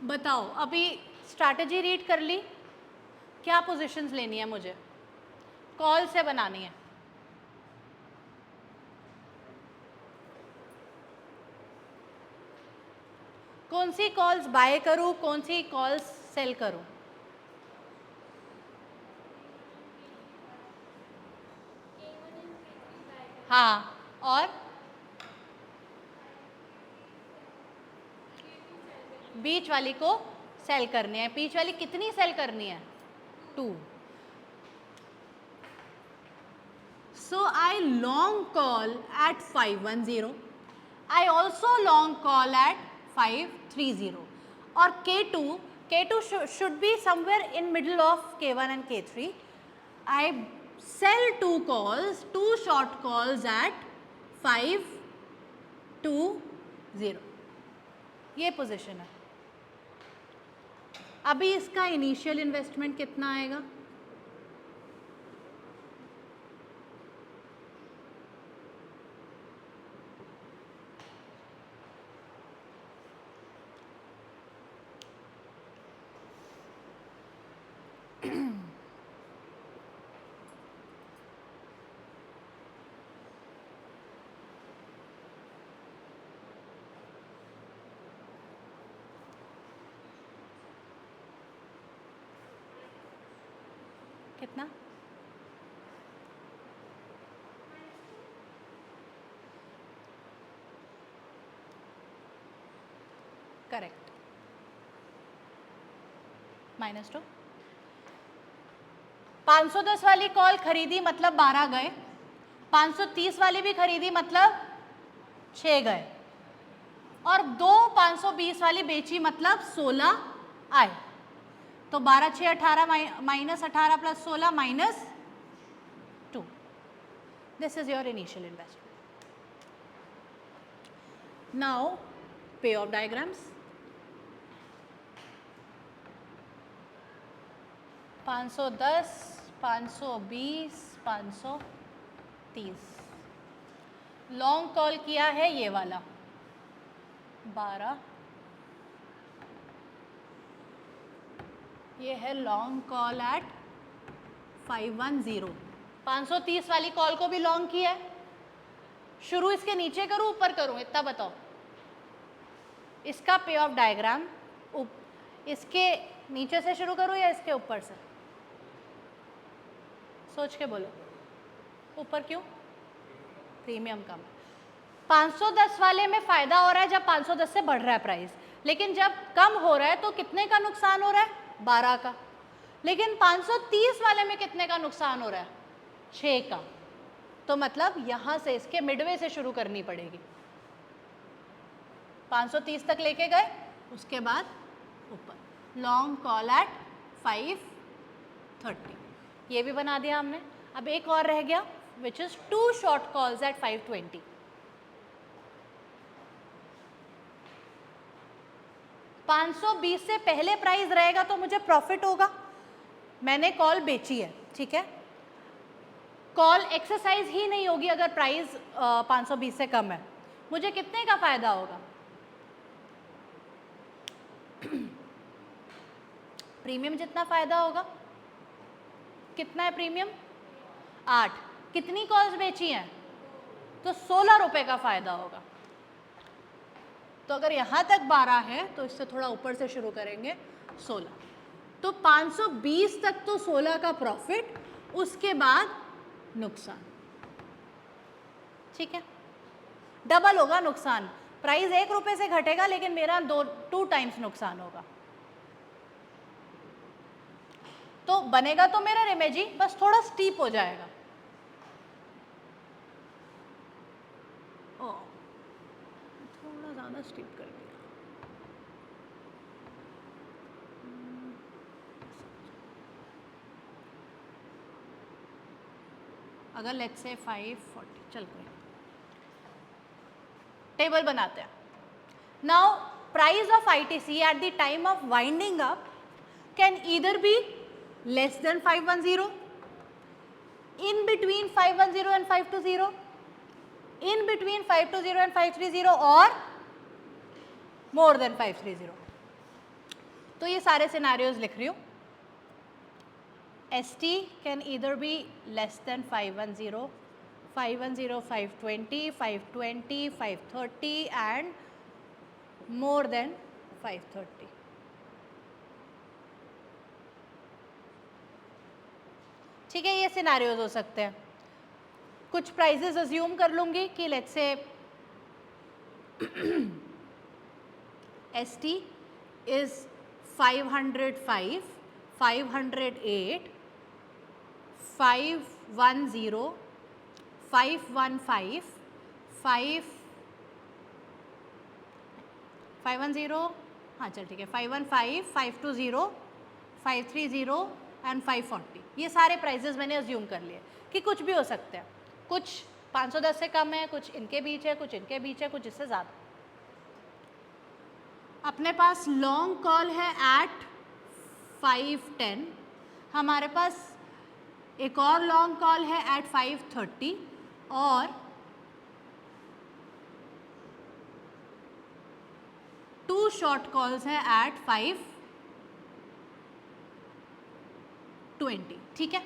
बताओ अभी स्ट्रैटेजी रीड कर ली, क्या पोजीशंस लेनी है मुझे, कॉल से बनानी है। कौन सी कॉल्स बाय करूं, कौन सी कॉल्स सेल करूं? हाँ, और बीच वाली को सेल करनी है। बीच वाली कितनी सेल करनी है? 2। So I long call at 510. I also long call at 530. Or K2 should be somewhere in middle of K1 and K3. I sell 2 calls, 2 short calls at 520. ये पोजीशन है। अभी इसका इनिशियल इन्वेस्टमेंट कितना आएगा? कितना? Correct, -2। 510 वाली call खरीदी मतलब 12 गए, 530 वाली भी खरीदी मतलब 6 गए, और 2 520 वाली बेची मतलब 16 आए। तो 12 6 18 -18 + 16 -2। This is your initial investment. Now पे ऑफ डायग्राम्स। 510, 520, 530। लॉन्ग कॉल किया है ये वाला 12, ये है लॉन्ग कॉल एट 510। 530 वाली कॉल को भी लॉन्ग किया है। शुरू इसके नीचे करूं ऊपर करूं, इतना बताओ। इसका पे ऑफ डायग्राम इसके नीचे से शुरू करूं या इसके ऊपर से? सोच के बोलो। ऊपर क्यों? प्रीमियम कम। 510 वाले में फायदा हो रहा है जब 510 से बढ़ रहा है प्राइस, लेकिन जब कम हो रहा है तो कितने का नुकसान हो रहा है? 12 का। लेकिन 530 वाले में कितने का नुकसान हो रहा है? 6 का। तो मतलब यहां से इसके मिडवे से शुरू करनी पड़ेगी। 530 तक लेके गए, उसके बाद ऊपर लॉन्ग कॉल एट 530, ये भी बना दिया हमने। अब एक और रह गया which is 2 short calls at 520। 520 से पहले प्राइस रहेगा तो मुझे प्रॉफिट होगा। मैंने कॉल बेची है, ठीक है। कॉल एक्सरसाइज ही नहीं होगी अगर प्राइस 520 से कम है। मुझे कितने का फायदा होगा? प्रीमियम जितना फायदा होगा। कितना है प्रीमियम? 8। कितनी कॉल्स बेची हैं? तो 16 रुपए का फायदा होगा। तो अगर यहां तक 12 है तो इससे थोड़ा ऊपर से शुरू करेंगे 16। तो 520 तक तो 16 का प्रॉफिट, उसके बाद नुकसान। ठीक है, डबल होगा नुकसान। प्राइस 1 रुपए से घटेगा लेकिन मेरा 2 टाइम्स नुकसान होगा। तो बनेगा तो मेरा रेमेजी, बस थोड़ा स्टीप हो जाएगा। ओ, थोड़ा ज़्यादा स्टीप कर दिया। अगर लेट्स से 540, चल कोई टेबल बनाते हैं। Now price of ITC eight the time of winding up can either B less than 510, in between 510 and 520, in between 520 and 530, or more than 530. तो ये सारे सिनेरियोज लिख रही हूँ. ST can either be less than 510, 510, 520, 520, 530 and more than 530. ठीक है, ये scenarios हो सकते हैं. कुछ प्राइजेस अज्यूम कर लूँगी कि लेट्स से ST is 505, 508, 510, 515, 510, हाँ चल ठीक है, 515, 520, 530 एंड 540. ये सारे प्राइजेस मैंने अज्यूम कर लिए कि कुछ भी हो सकते हैं. कुछ 510 से कम है, कुछ इनके बीच है, कुछ इनके बीच है, कुछ इससे ज़्यादा. अपने पास लॉन्ग कॉल है एट 510, हमारे पास एक और लॉन्ग कॉल है एट 530 और 2 शॉर्ट कॉल्स है एट 520. ठीक है,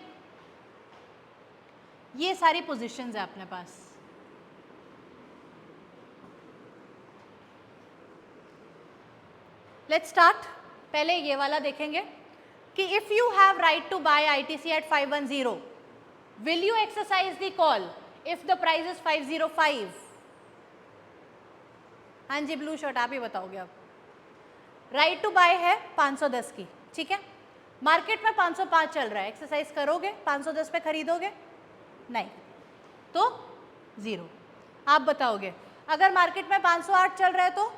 ये सारी पोजीशंस है अपने पास. Let's start. पहले ये वाला देखेंगे कि if you have right to buy ITC at 510, will you exercise the call if the price is 505? हाँ जी, ब्लू शर्ट आप ही बताओगे. अब राइट टू बाय है 510 की. ठीक है, मार्केट में 505 चल रहा है. एक्सरसाइज करोगे? 510 पे खरीदोगे? नहीं, तो 0. आप बताओगे. अगर मार्केट में 508 चल रहा है तो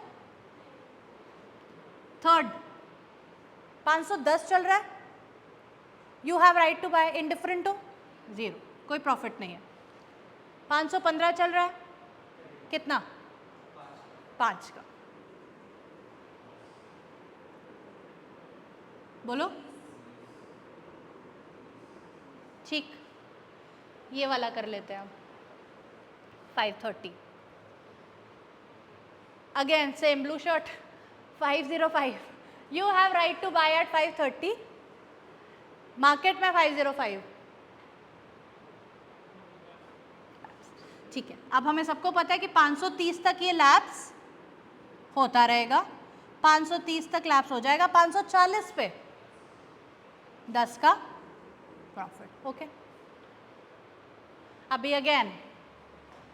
थर्ड. 510 चल रहा है, you have right to buy, indifferent हो, 0, कोई प्रॉफिट नहीं है. 515 चल रहा है, कितना? 5 का. बोलो. ठीक, ये वाला कर लेते हैं हम. 530 again same blue shirt. 505, you have right to buy at 530, market में 505. ठीक है, अब हमें सबको पता है कि 530 तक ये लैप्स होता रहेगा. 530 तक लैप्स हो जाएगा. 540 पे 10 का प्रॉफिट. ओके, अभी अगेन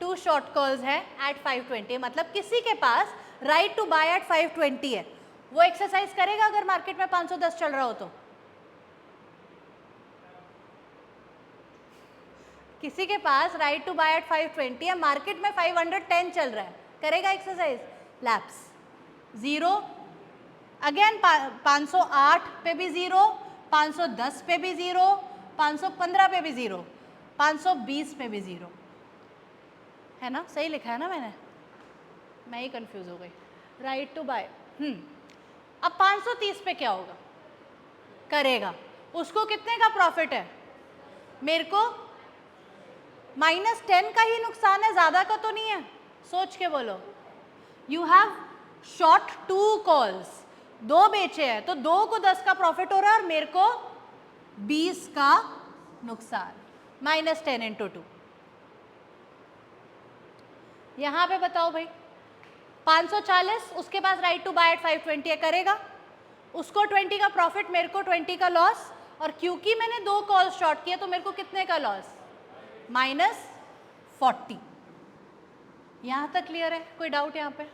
2 शॉर्ट कॉल्स है एट 520, मतलब किसी के पास राइट टू बाय एट 520 है. वो एक्सरसाइज करेगा अगर मार्केट में 510 चल रहा हो तो? किसी के पास राइट टू बाय एट 520 है, मार्केट में 510 चल रहा है, करेगा एक्सरसाइज? लैप्स 0. अगेन 508 पे भी 0, 510 पे भी 0, 515 पे भी 0, 520 पे भी 0 है ना? सही लिखा है ना मैंने? मैं ही कंफ्यूज हो गई. Right to buy. अब 530 पे क्या होगा? करेगा. उसको कितने का प्रॉफिट है? मेरे को -10 का ही नुकसान है, ज़्यादा का तो नहीं है. सोच के बोलो. यू हैव शॉर्ट 2 कॉल्स, 2 बेचे हैं, तो 2 को 10 का प्रॉफिट हो रहा है और मेरे को 20 का नुकसान. -10 इंटू 2. यहाँ पे बताओ भाई, 540 उसके पास राइट टू बाय एट 520 है, करेगा. उसको 20 का प्रॉफिट, मेरे को 20 का लॉस. और क्योंकि मैंने 2 कॉल शॉर्ट किया तो मेरे को कितने का लॉस? -40. यहाँ तक क्लियर है? कोई डाउट यहाँ पे?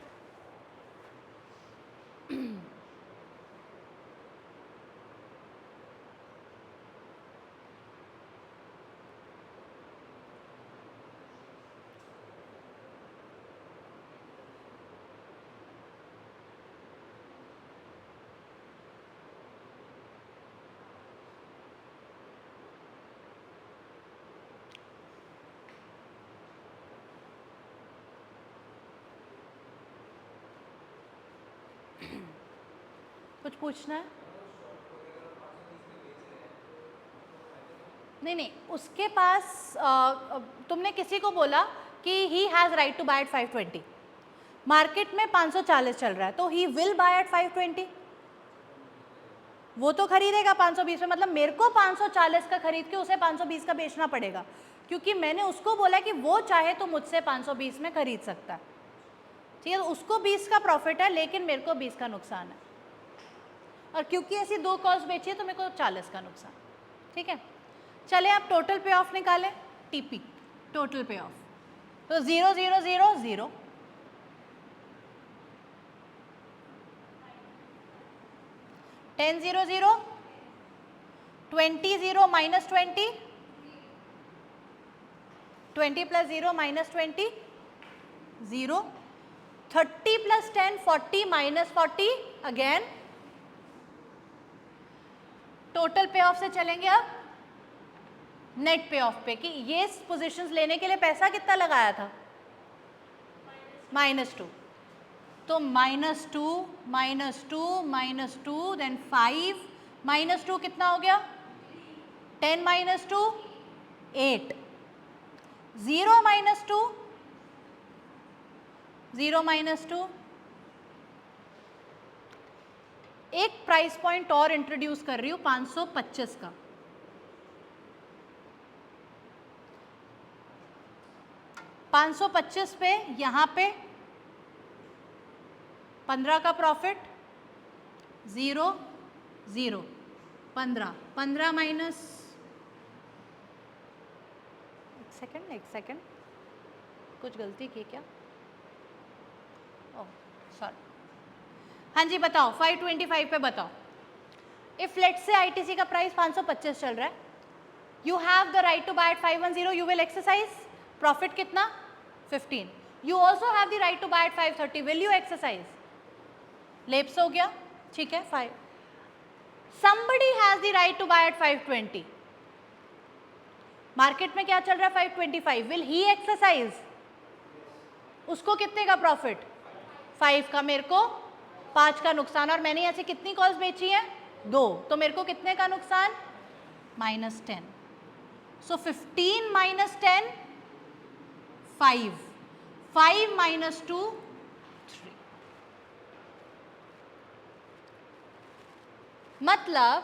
कुछ पूछना है? नहीं, उसके पास तुमने किसी को बोला कि he has right to buy at 520, market में 540 चल रहा है, तो ही विल बाय एट 520. वो तो खरीदेगा 520 में, मतलब मेरे को 540 का खरीद के उसे 520 का बेचना पड़ेगा, क्योंकि मैंने उसको बोला कि वो चाहे तो मुझसे 520 में खरीद सकता है। ठीक है, तो उसको 20 का प्रॉफिट है लेकिन मेरे को 20 का नुकसान है, और क्योंकि ऐसी दो कॉस्ट बेची है तो मेरे को 40 का नुकसान। ठीक है, चले आप टोटल पे ऑफ निकालें, टीपी टोटल पे ऑफ, तो 0 0 0 0, 10 0 0, 20 0 minus 20, 20 plus 0 minus 20 0, 30 plus 10 40 minus 40 again. Total पे ऑफ से चलेंगे अब नेट पे ऑफ पे, कि ये पोजीशंस लेने के लिए पैसा कितना लगाया था, -2, तो -2 -2 -2 देन 5 -2 कितना हो गया, 10 -2 8, 0 -2 0 -2। एक प्राइस पॉइंट और इंट्रोड्यूस कर रही हूँ 525 का, 525 पे यहाँ पे 15 का प्रॉफिट, 0 0 15 15 माइनस, एक सेकेंड कुछ गलती की क्या, ओह सॉरी, हाँ जी बताओ 525 पे बताओ। इफ लेट से आईटीसी का प्राइस 525 चल रहा है, you have the right to buy at 510, you will exercise, profit कितना 15, you also have the right to buy at 530, will you exercise, lapse हो गया, ठीक है 5, somebody has the right to buy at 520, market में क्या चल रहा है 525, विल ही एक्सरसाइज, उसको कितने का प्रॉफिट 5 का, मेरे को 5 का नुकसान, और मैंने ऐसे कितनी कॉल्स बेची हैं 2, तो मेरे को कितने का नुकसान -10, सो 15 माइनस 10 5, 5 माइनस 2 3, मतलब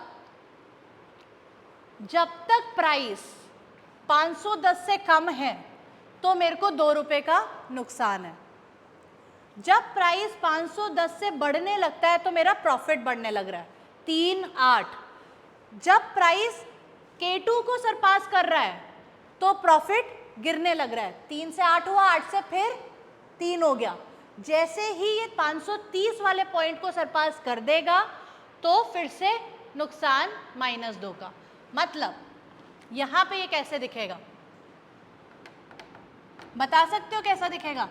जब तक प्राइस 510 से कम है तो मेरे को 2 रुपए का नुकसान है, जब प्राइस 510 से बढ़ने लगता है तो मेरा प्रॉफिट बढ़ने लग रहा है 3 8, जब प्राइस K2 को सरपास कर रहा है तो प्रॉफिट गिरने लग रहा है, 3 से 8 हुआ, 8 से फिर 3 हो गया, जैसे ही ये 530 वाले पॉइंट को सरपास कर देगा तो फिर से नुकसान -2 का, मतलब यहां पे ये कैसे दिखेगा, बता सकते हो कैसा दिखेगा,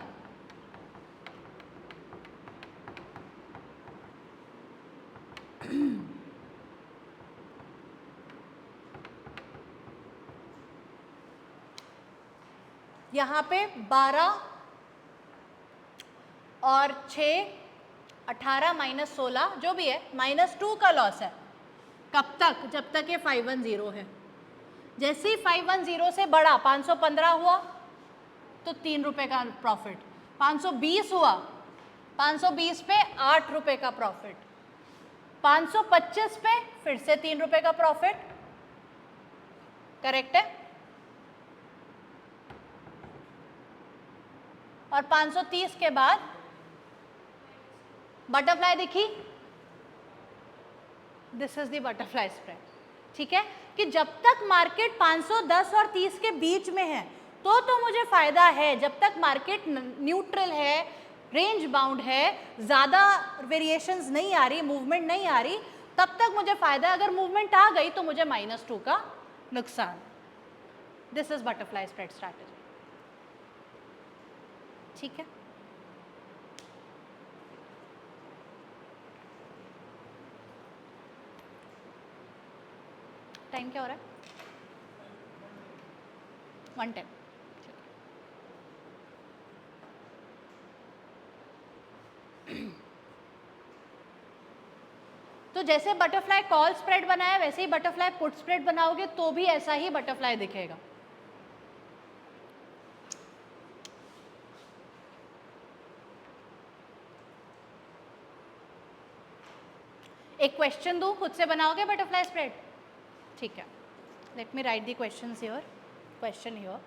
यहाँ पे 12 और 6 18 माइनस 16 जो भी है -2 का लॉस है, कब तक, जब तक ये 510 है, जैसे ही 510 से बढ़ा 515 हुआ तो 3 रुपए का प्रॉफिट, 520 हुआ 520 पे 8 रुपए का प्रॉफिट, 525 पे फिर से 3 रुपए का प्रॉफिट, करेक्ट है, और 530 के बाद बटरफ्लाई दिखी, this is the butterfly spread, ठीक है, कि जब तक मार्केट 510 और 30 के बीच में है तो मुझे फायदा है, जब तक मार्केट न्यूट्रल है, रेंज बाउंड है, ज्यादा वेरिएशंस नहीं आ रही, मूवमेंट नहीं आ रही, तब तक मुझे फायदा, अगर मूवमेंट आ गई तो मुझे -2 का नुकसान, this is butterfly spread strategy, ठीक है। टाइम क्या हो रहा है 110, तो जैसे बटरफ्लाई कॉल स्प्रेड बनाया वैसे ही बटरफ्लाई पुट स्प्रेड बनाओगे तो भी ऐसा ही बटरफ्लाई दिखेगा, एक क्वेश्चन दूँ, खुद से बनाओगे बटरफ्लाई स्प्रेड? ठीक है, let me right the question here.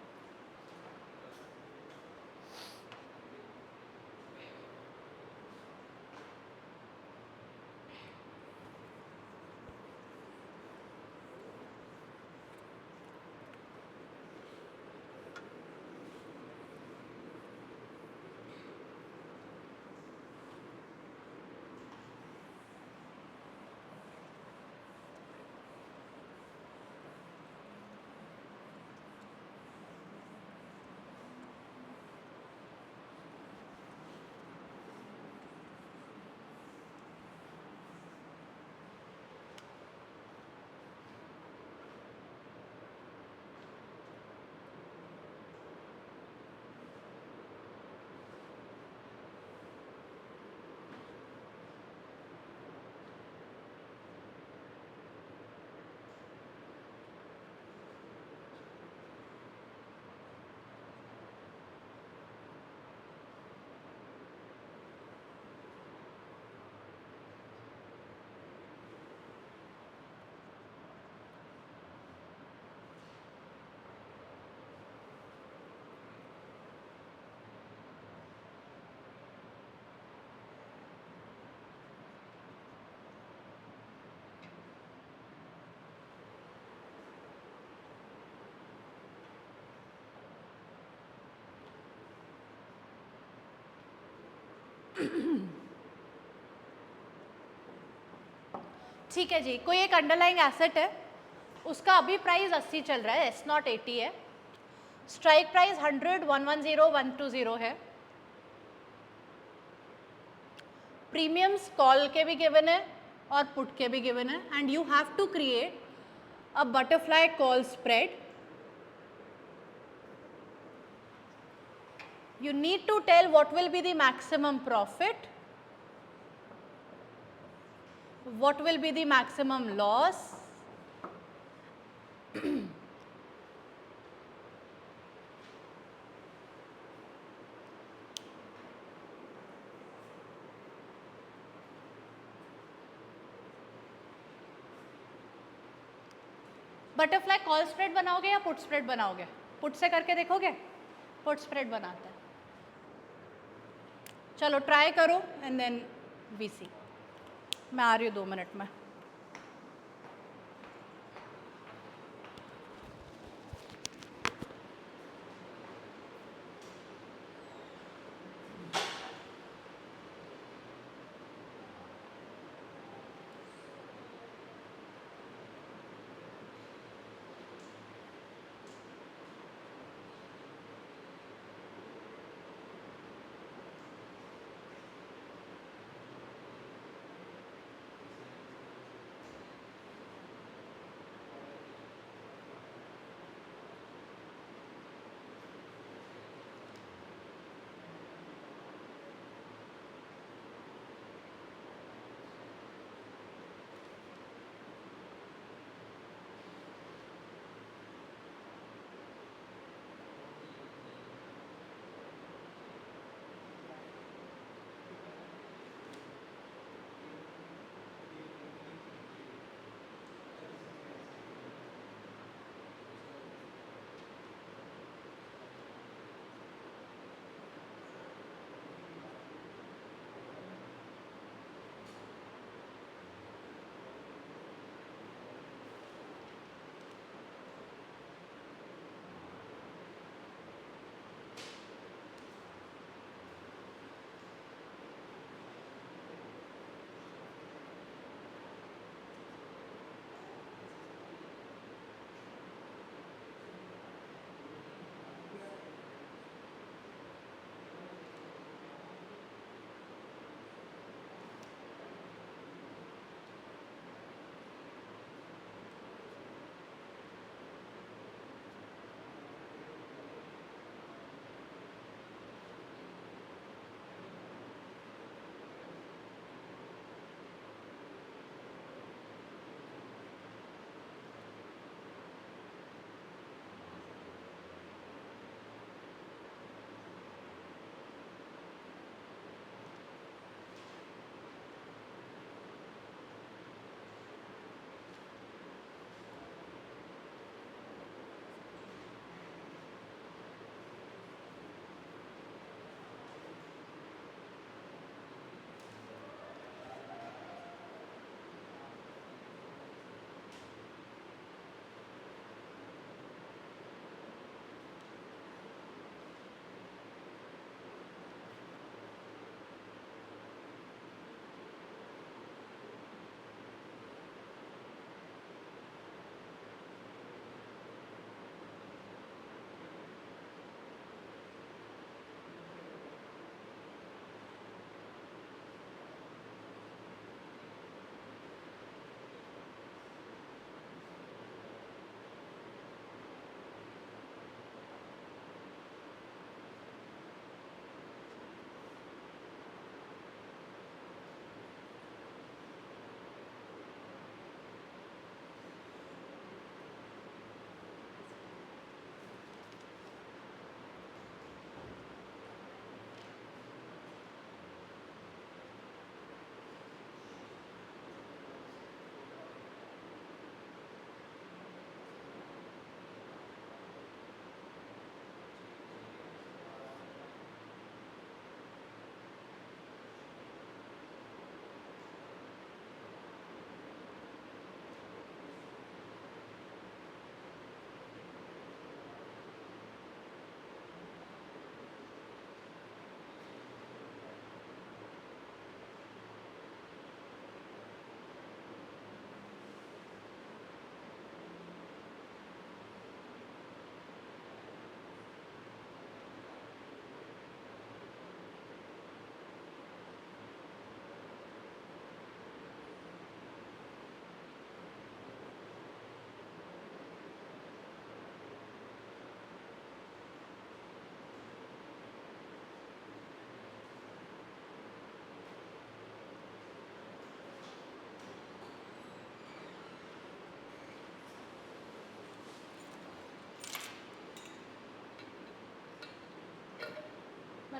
ठीक है जी, कोई एक अंडरलाइंग एसेट है, उसका अभी प्राइस 80 चल रहा है, एस नॉट 80 है, स्ट्राइक प्राइस 100, 110, 120 है, प्रीमियम्स कॉल के भी गिवन है और पुट के भी गिवन है, and you have to create a butterfly call spread. You need to tell what will be the maximum profit, what will be the maximum loss, butterfly call spread बनाओगे या put spread बनाओगे? Put से करके देखोगे? Put spread बनाते हैं. चलो try करो एंड देन वी सी. मैं आ रही हूँ 2 मिनट में.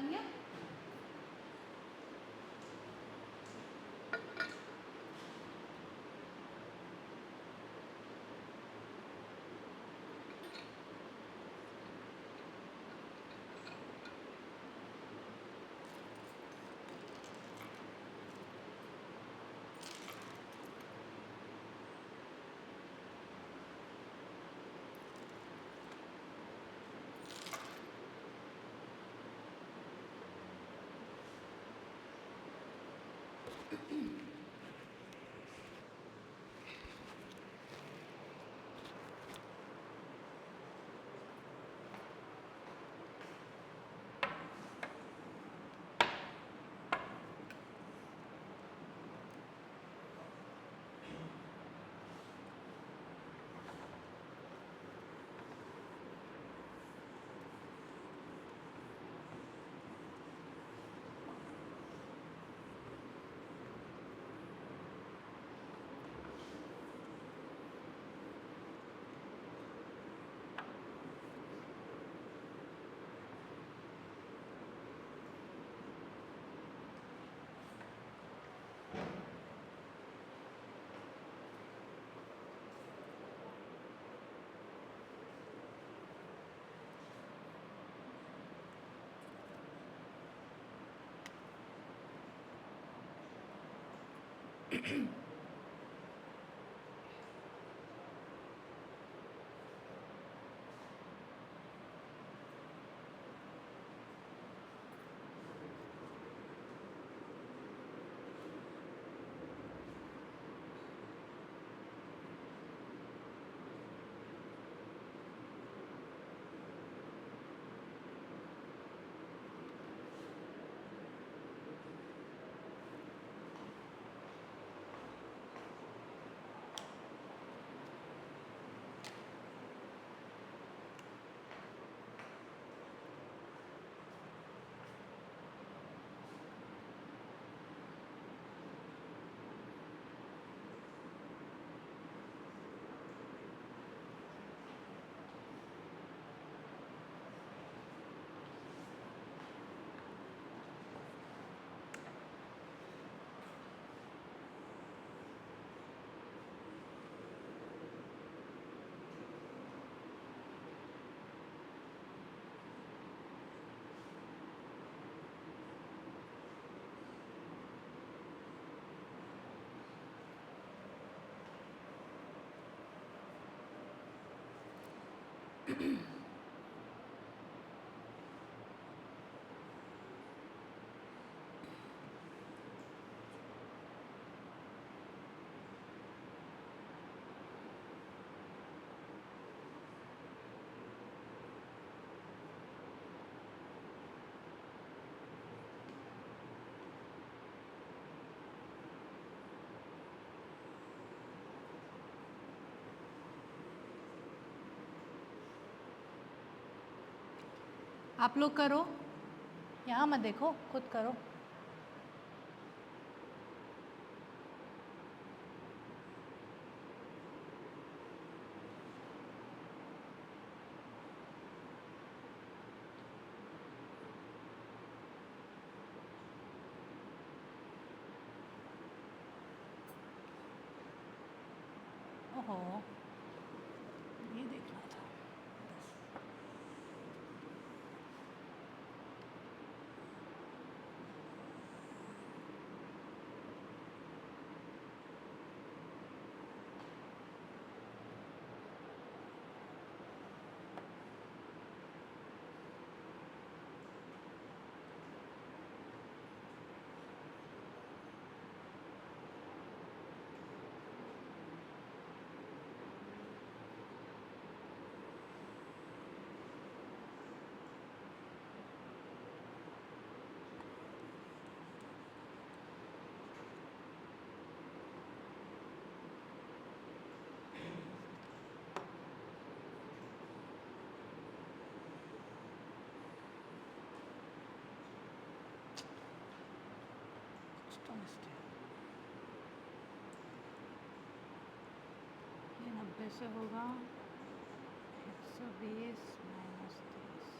बन गया। आप लोग करो, यहाँ मत देखो, खुद करो। ओहो, ये देखना था। तो ये 90 से होगा 120 - 30,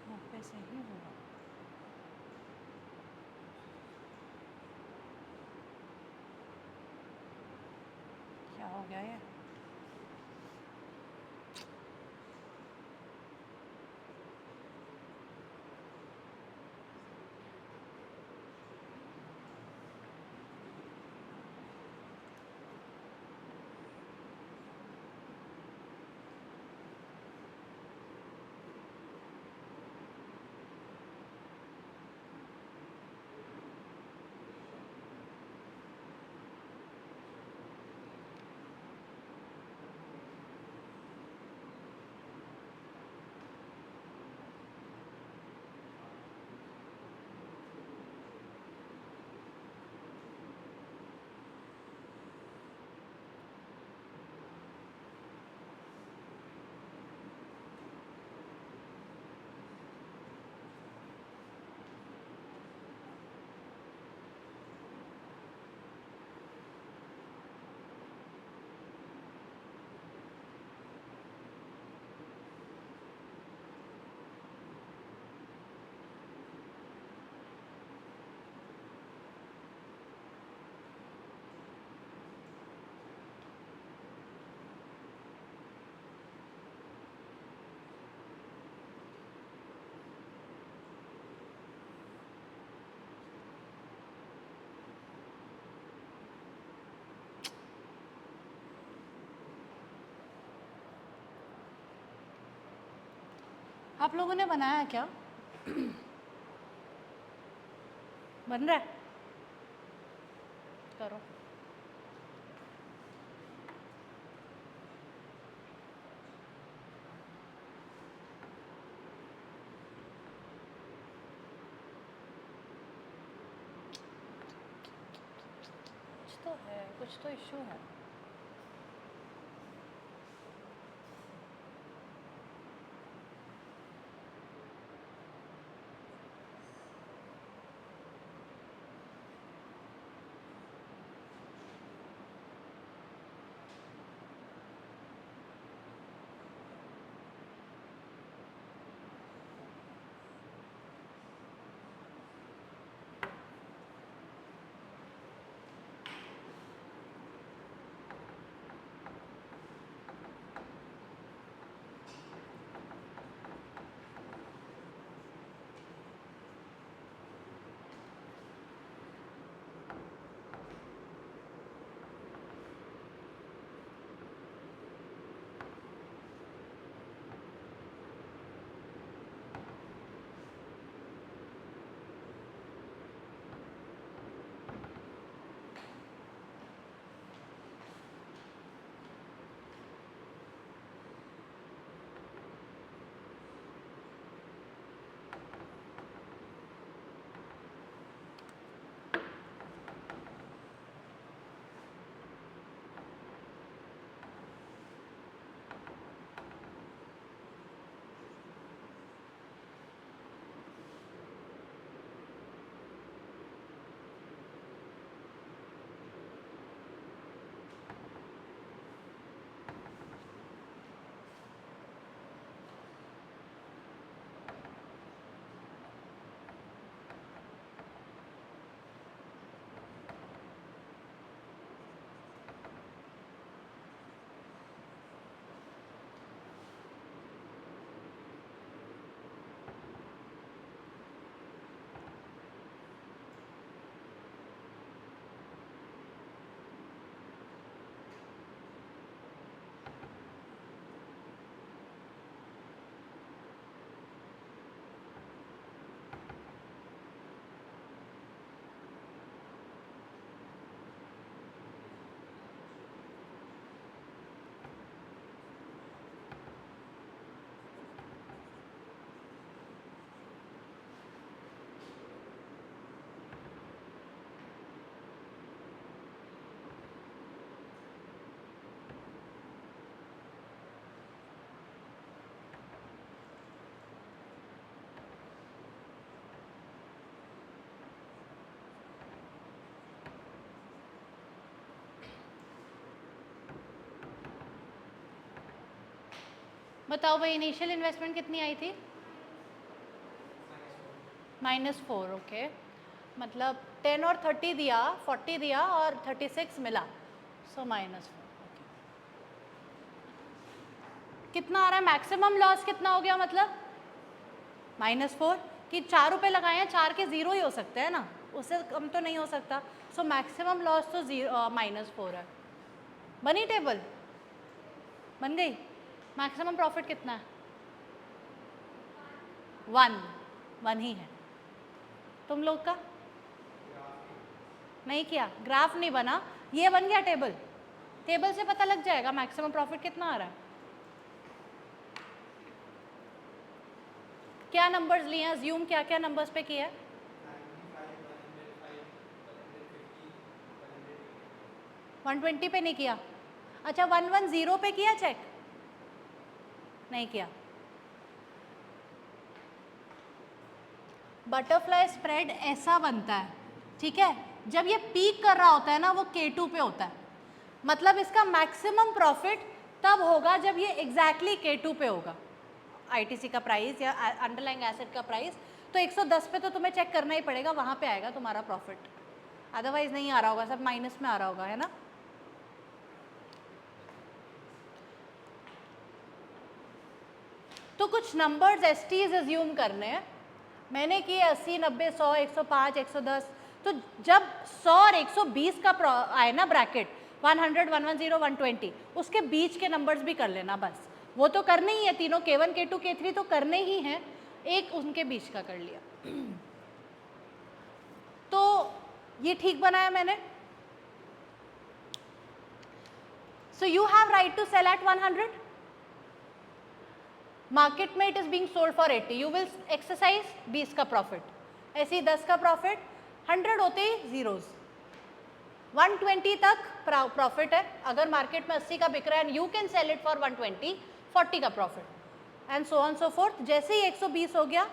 90 से ही होगा। गया ये। आप लोगों ने बनाया क्या? बन रहा है? करो। कुछ तो है, कुछ तो इशू है। बताओ भाई, इनिशियल इन्वेस्टमेंट कितनी आई थी? -4। ओके, मतलब 10 और 30 दिया, 40 दिया और 36 मिला, सो -4। ओके, कितना आ रहा है, मैक्सिमम लॉस कितना हो गया, मतलब -4, कि 4 रुपये लगाए हैं, 4 के 0 ही हो सकते हैं ना, उससे कम तो नहीं हो सकता। सो मैक्सिमम लॉस तो -4 है। बनी टेबल, बन गई। मैक्सिमम प्रॉफिट कितना है, 1 ही है। तुम लोग का नहीं किया, ग्राफ नहीं बना, ये बन गया टेबल। टेबल से पता लग जाएगा मैक्सिमम प्रॉफिट कितना आ रहा है। क्या नंबर्स लिए हैं, ज्यूम क्या क्या नंबर्स पे किया है? 120 पे नहीं किया, अच्छा 110 पे किया चेक? नहीं किया। बटरफ्लाई स्प्रेड ऐसा बनता है, ठीक है, जब ये पीक कर रहा होता है ना, वो K2 पे होता है, मतलब इसका मैक्सिमम प्रॉफिट तब होगा जब ये एग्जैक्टली K2 पे होगा, आईटीसी का प्राइस या अंडरलाइंग एसेट का प्राइस। तो 110 पे तो तुम्हें चेक करना ही पड़ेगा, वहां पे आएगा तुम्हारा प्रॉफिट, अदरवाइज नहीं आ रहा होगा, सब माइनस में आ रहा होगा, है ना। तो कुछ नंबर्स एसटीज एज्यूम करने हैं, मैंने किए 80, 90, 100, 105, 110। तो जब 100 और 120 का आए ना ब्रैकेट, 100, 110, 120, उसके बीच के नंबर्स भी कर लेना बस, वो तो करने ही है तीनों, K1, K2, K3 तो करने ही हैं, एक उनके बीच का कर लिया। तो ये ठीक बनाया मैंने। So you have right to sell at 100, market में it is being sold for 80, you will exercise 20 का प्रॉफिट, ऐसे ही 10 का प्रॉफिट, 100 होते ही जीरोज, 120 तक प्रॉफिट है, अगर मार्केट में 80 का बिक रहा है and you can sell it for 120, 40 का प्रॉफिट, and so on so forth. जैसे ही 120 हो गया,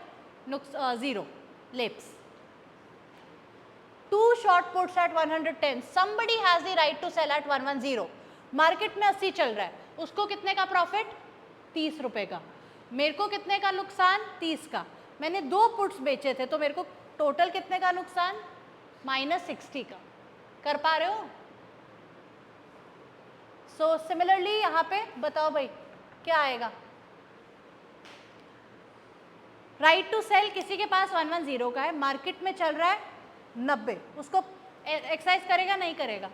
zero lapse. 2 short puts at 110, somebody has the right to sell at 110, market में 80 चल रहा है, उसको कितने का प्रॉफिट, 30 रुपए का, मेरे को कितने का नुकसान, 30 का, मैंने 2 पुट्स बेचे थे तो मेरे को टोटल कितने का नुकसान, -60 का। कर पा रहे हो? सो सिमिलरली यहाँ पे बताओ भाई क्या आएगा, राइट टू सेल किसी के पास 110 का है, मार्केट में चल रहा है 90, उसको एक्सरसाइज करेगा नहीं करेगा,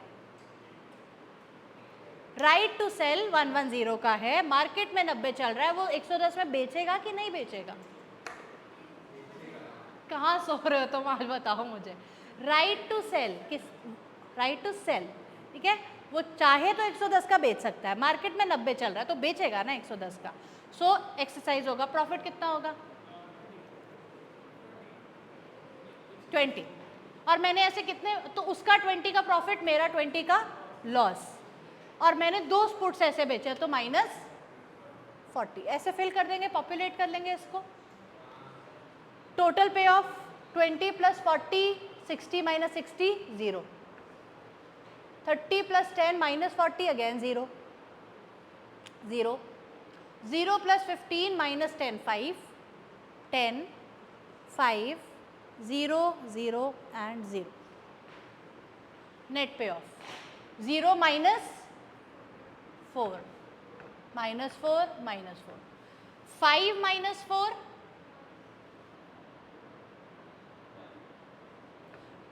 राइट टू सेल 110 का है, मार्केट में 90 चल रहा है, वो 110 में बेचेगा कि नहीं बेचेगा? कहाँ सो रहे हो तुम, हाल बताओ मुझे। राइट टू सेल किस, राइट टू सेल, ठीक है, वो चाहे तो 110 का बेच सकता है, मार्केट में 90 चल रहा है तो बेचेगा ना 110 का। सो एक्सरसाइज होगा, प्रॉफिट कितना होगा, 20, और मैंने ऐसे कितने, तो उसका 20 का प्रॉफिट, मेरा 20 का लॉस, और मैंने 2 पुट्स ऐसे बेचे तो -40, ऐसे फिल कर देंगे, पॉपुलेट कर लेंगे इसको। टोटल पे of 20 + 40, 60 - 60, 0, 30 + 10 - 40, again 0, 0, 0 + 15 - 10, 5, 10, 5, 0, 0 and 0, net payoff 0 - 4, -4, -4, 5 - 4,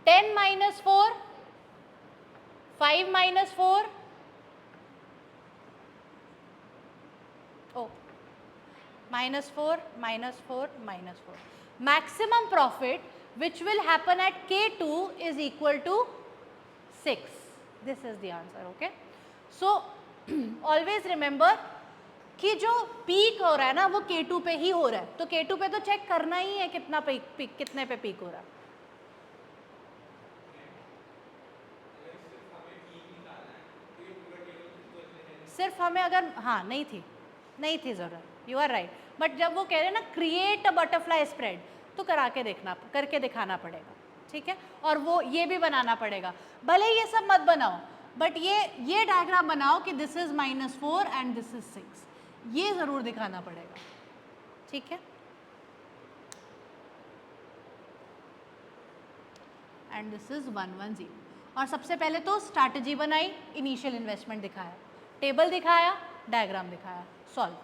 10 - 4, 5 - 4, oh, -4, -4, -4. Maximum profit which will happen at K2 is equal to 6. This is the answer, okay? So always remember कि जो पीक हो रहा है ना वो K2 पे ही हो रहा है, तो K2 पे तो चेक करना ही है कितना पीक, कितने पे पीक हो रहा है। सिर्फ हमें अगर, हाँ नहीं थी ज़रूरत, यू आर राइट, बट जब वो कह रहे हैं ना क्रिएट अ बटरफ्लाई स्प्रेड, तो करके दिखाना पड़ेगा, ठीक है, और वो ये भी बनाना पड़ेगा, भले ये सब मत बनाओ, बट ये डायग्राम बनाओ कि this is -4 and this is 6, ये ज़रूर दिखाना पड़ेगा, ठीक है, एंड दिस इज 110, और सबसे पहले तो स्ट्रैटेजी बनाई, इनिशियल इन्वेस्टमेंट दिखाया, टेबल दिखाया, डायग्राम दिखाया, सॉल्व।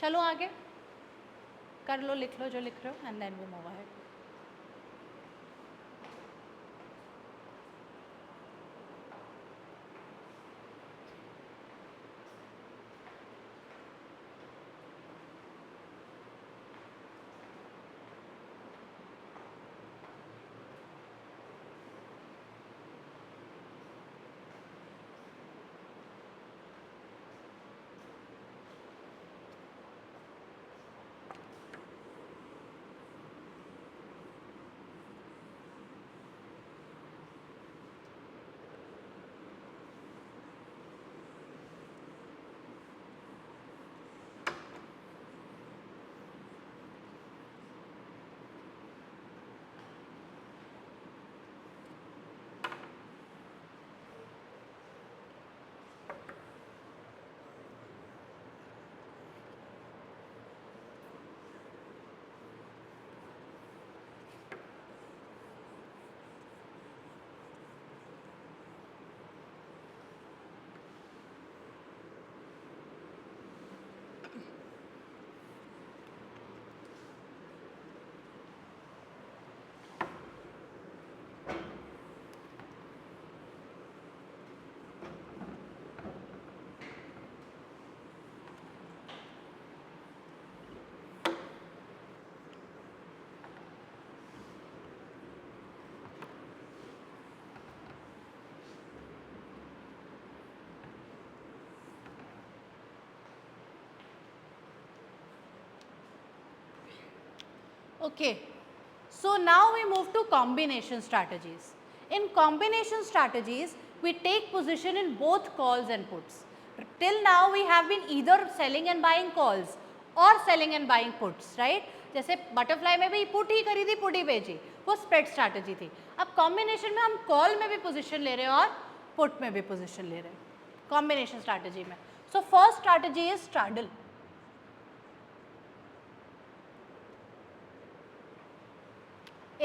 चलो आगे कर लो, लिख लो जो लिख रहे हो and then we move ahead. Okay, so now we move to combination strategies. In combination strategies, we take position in both calls and puts. Till now we have been either selling and buying calls or selling and buying puts, right? जैसे butterfly में भी put ही खरीदी put ही बेची, वो spread strategy थी. अब combination में हम कॉल में भी पोजीशन ले रहे हैं और पुट में भी पोजीशन ले रहे हैं कॉम्बिनेशन स्ट्रैटेजी में. So first strategy is straddle.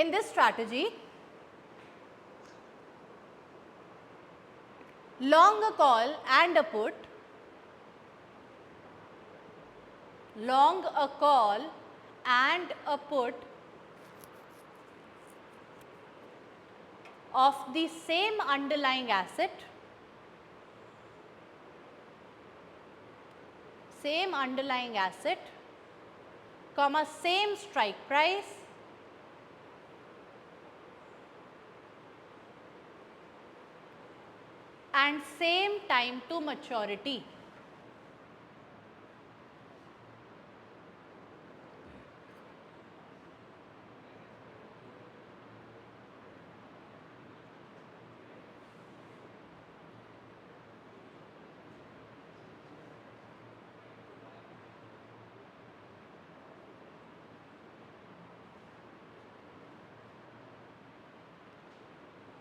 In this strategy, long a call and a put, long a call and a put of the same underlying asset, comma same strike price, and same time to maturity.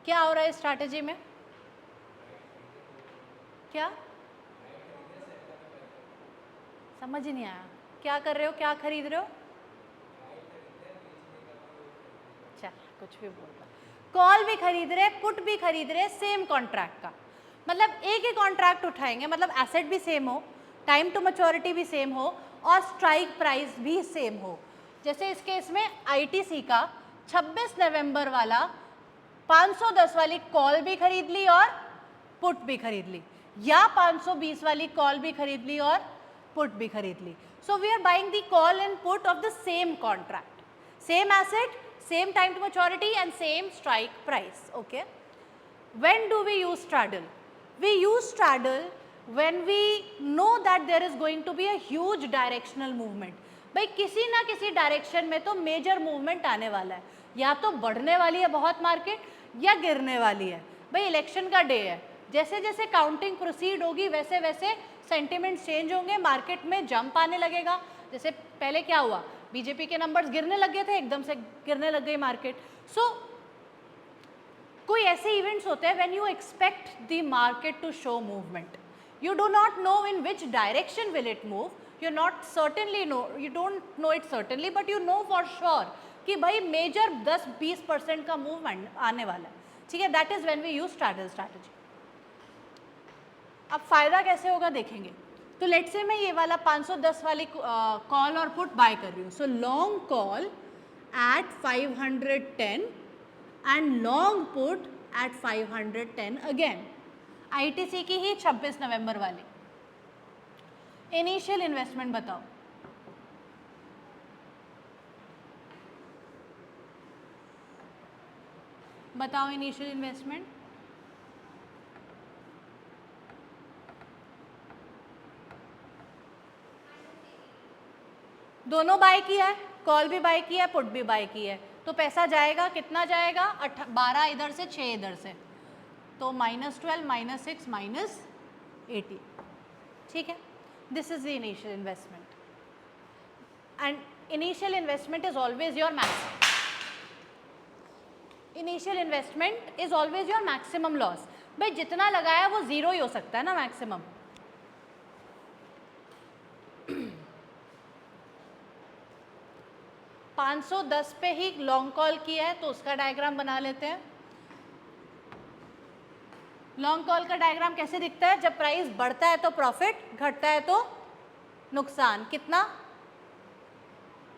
क्या हो रहा है strategy में? क्या समझ ही नहीं आया. क्या कर रहे हो, क्या खरीद रहे हो? चल कुछ भी बोल रहा. कॉल भी खरीद रहे, पुट भी खरीद रहे, सेम कॉन्ट्रैक्ट का. मतलब एक ही कॉन्ट्रैक्ट उठाएंगे, मतलब एसेट भी सेम हो, टाइम टू मैच्योरिटी भी सेम हो और स्ट्राइक प्राइस भी सेम हो. जैसे इस केस में आईटीसी का 26 नवंबर वाला 510 वाली कॉल भी खरीद ली और पुट भी खरीद ली, या 520 वाली कॉल भी खरीद ली और पुट भी खरीद ली. So we are buying the call and put of the same contract, same asset, same time to maturity and same strike price. Okay, when do we use straddle? We use straddle when we know that there is going to be a huge directional movement. भाई किसी ना किसी direction में तो major movement आने वाला है, या तो बढ़ने वाली है बहुत मार्केट या गिरने वाली है. भाई इलेक्शन का डे है, जैसे जैसे काउंटिंग प्रोसीड होगी वैसे वैसे सेंटिमेंट चेंज होंगे, मार्केट में जंप आने लगेगा. जैसे पहले क्या हुआ, बीजेपी के नंबर्स गिरने लग गए थे, एकदम से गिरने लग गई मार्केट. सो कोई ऐसे इवेंट्स होते हैं when you expect the market to show movement. You do not know in which direction will it move, you not certainly know, you don't know it certainly, but you know for sure कि भाई major 10-20% का movement आने वाला है. ठीक है, that is when we use straddle strategy. अब फायदा कैसे होगा देखेंगे. तो लेट से मैं ये वाला 510 वाली कॉल और पुट बाय कर रही हूँ. So long call at 510 and long put at 510 again. ITC की ही 26 नवंबर वाली. इनिशियल इन्वेस्टमेंट बताओ. बताओ इनिशियल इन्वेस्टमेंट. दोनों बाय किया है, कॉल भी बाय किया है, पुट भी बाय किया है. तो पैसा जाएगा, कितना जाएगा? 12 इधर से, 6 इधर से, तो -12 -6 -80. ठीक है. This is the initial investment and initial investment is always your maximum. Initial investment is always your maximum loss. भाई जितना लगाया वो जीरो ही हो सकता है ना मैक्सिमम. $510 पे ही लॉन्ग कॉल किया है तो उसका डायग्राम बना लेते हैं. लॉन्ग कॉल का डायग्राम कैसे दिखता है? जब प्राइस बढ़ता है तो प्रॉफिट, घटता है तो नुकसान. कितना?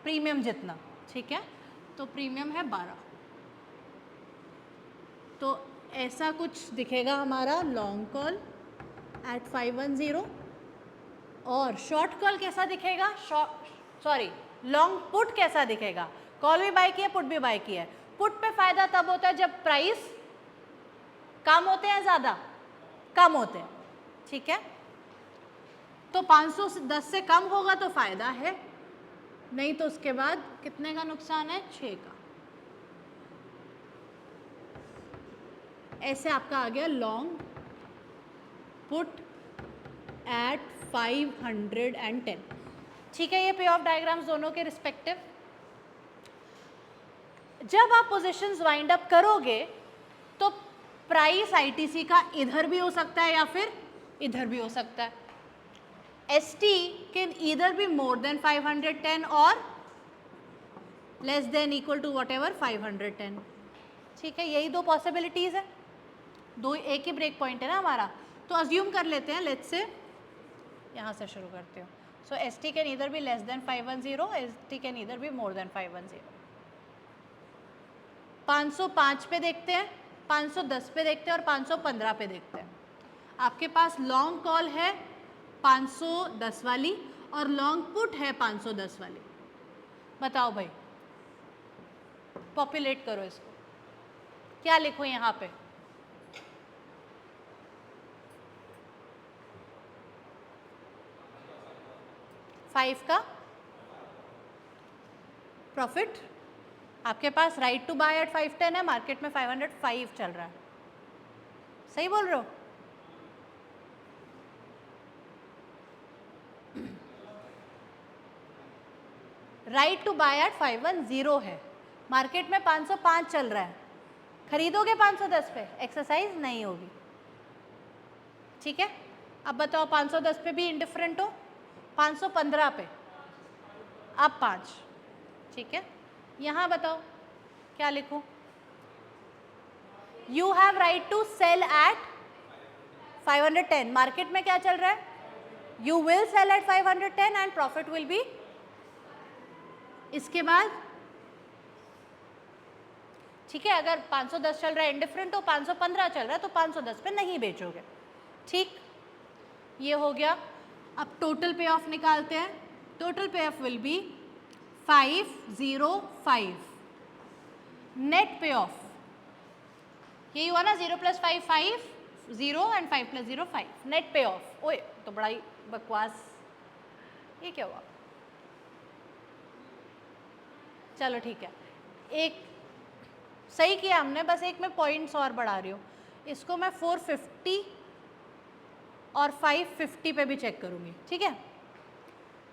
प्रीमियम जितना. ठीक है. तो प्रीमियम है 12. तो ऐसा कुछ दिखेगा हमारा लॉन्ग कॉल एट 510. और शॉर्ट कॉल कैसा दिखेगा? लॉन्ग पुट कैसा दिखेगा? कॉल भी बाय किया, पुट भी बाय किया है. पुट पे फायदा तब होता है जब प्राइस कम होते हैं, ज़्यादा कम होते हैं. ठीक है. तो 510 से कम होगा तो फायदा है, नहीं तो उसके बाद कितने का नुकसान है? 6 का. ऐसे आपका आ गया लॉन्ग पुट एट 510. ठीक है. ये पे ऑफ डायग्राम्स दोनों के रिस्पेक्टिव. जब आप पोजीशंस वाइंड अप करोगे तो प्राइस आईटीसी का इधर भी हो सकता है या फिर इधर भी हो सकता है. ST can either be more than 510 और less than equal to whatever 510. ठीक है. यही दो पॉसिबिलिटीज है. दो एक ही ब्रेक पॉइंट है ना हमारा. तो अज्यूम कर लेते हैं, लेट्स से यहाँ से शुरू करते हो. So S T can either be less than 510, S T can either be more than 510. 505 पे देखते हैं, 510 पे देखते हैं और 515 पे देखते हैं. आपके पास लॉन्ग कॉल है 510 वाली और लॉन्ग पुट है 510 वाली. बताओ भाई, पॉपुलेट करो इसको. क्या लिखो यहाँ पे? फाइव का प्रॉफिट. आपके पास राइट टू बाय एट 510 है, मार्केट में 505 चल रहा है. सही बोल रहे हो? राइट टू बाय एट 510 है, मार्केट में 505 चल रहा है. खरीदोगे 510 पे? एक्सरसाइज नहीं होगी. ठीक है. अब बताओ 510 पे भी इंडिफरेंट हो, 515 पे अब 5. ठीक है. यहाँ बताओ क्या लिखूं? You have right to sell at 510. Market में क्या चल रहा है? You will sell at 510 and profit will be. इसके बाद ठीक है, अगर 510 चल रहा है इंडिफरेंट हो, 515 चल रहा है तो 510 पे नहीं बेचोगे. ठीक. ये हो गया. अब टोटल पे ऑफ निकालते हैं. टोटल पे ऑफ विल बी 505. नेट पे ऑफ यही हुआ ना, 0 + 5 5 0 एंड 5 + 0 5. नेट पे ऑफ. ओए तो बड़ा ही बकवास, ये क्या हुआ? चलो ठीक है, एक सही किया हमने, बस एक मैं पॉइंट्स और बढ़ा रही हूँ. इसको मैं 450 और 550 पे भी चेक करूँगी. ठीक है.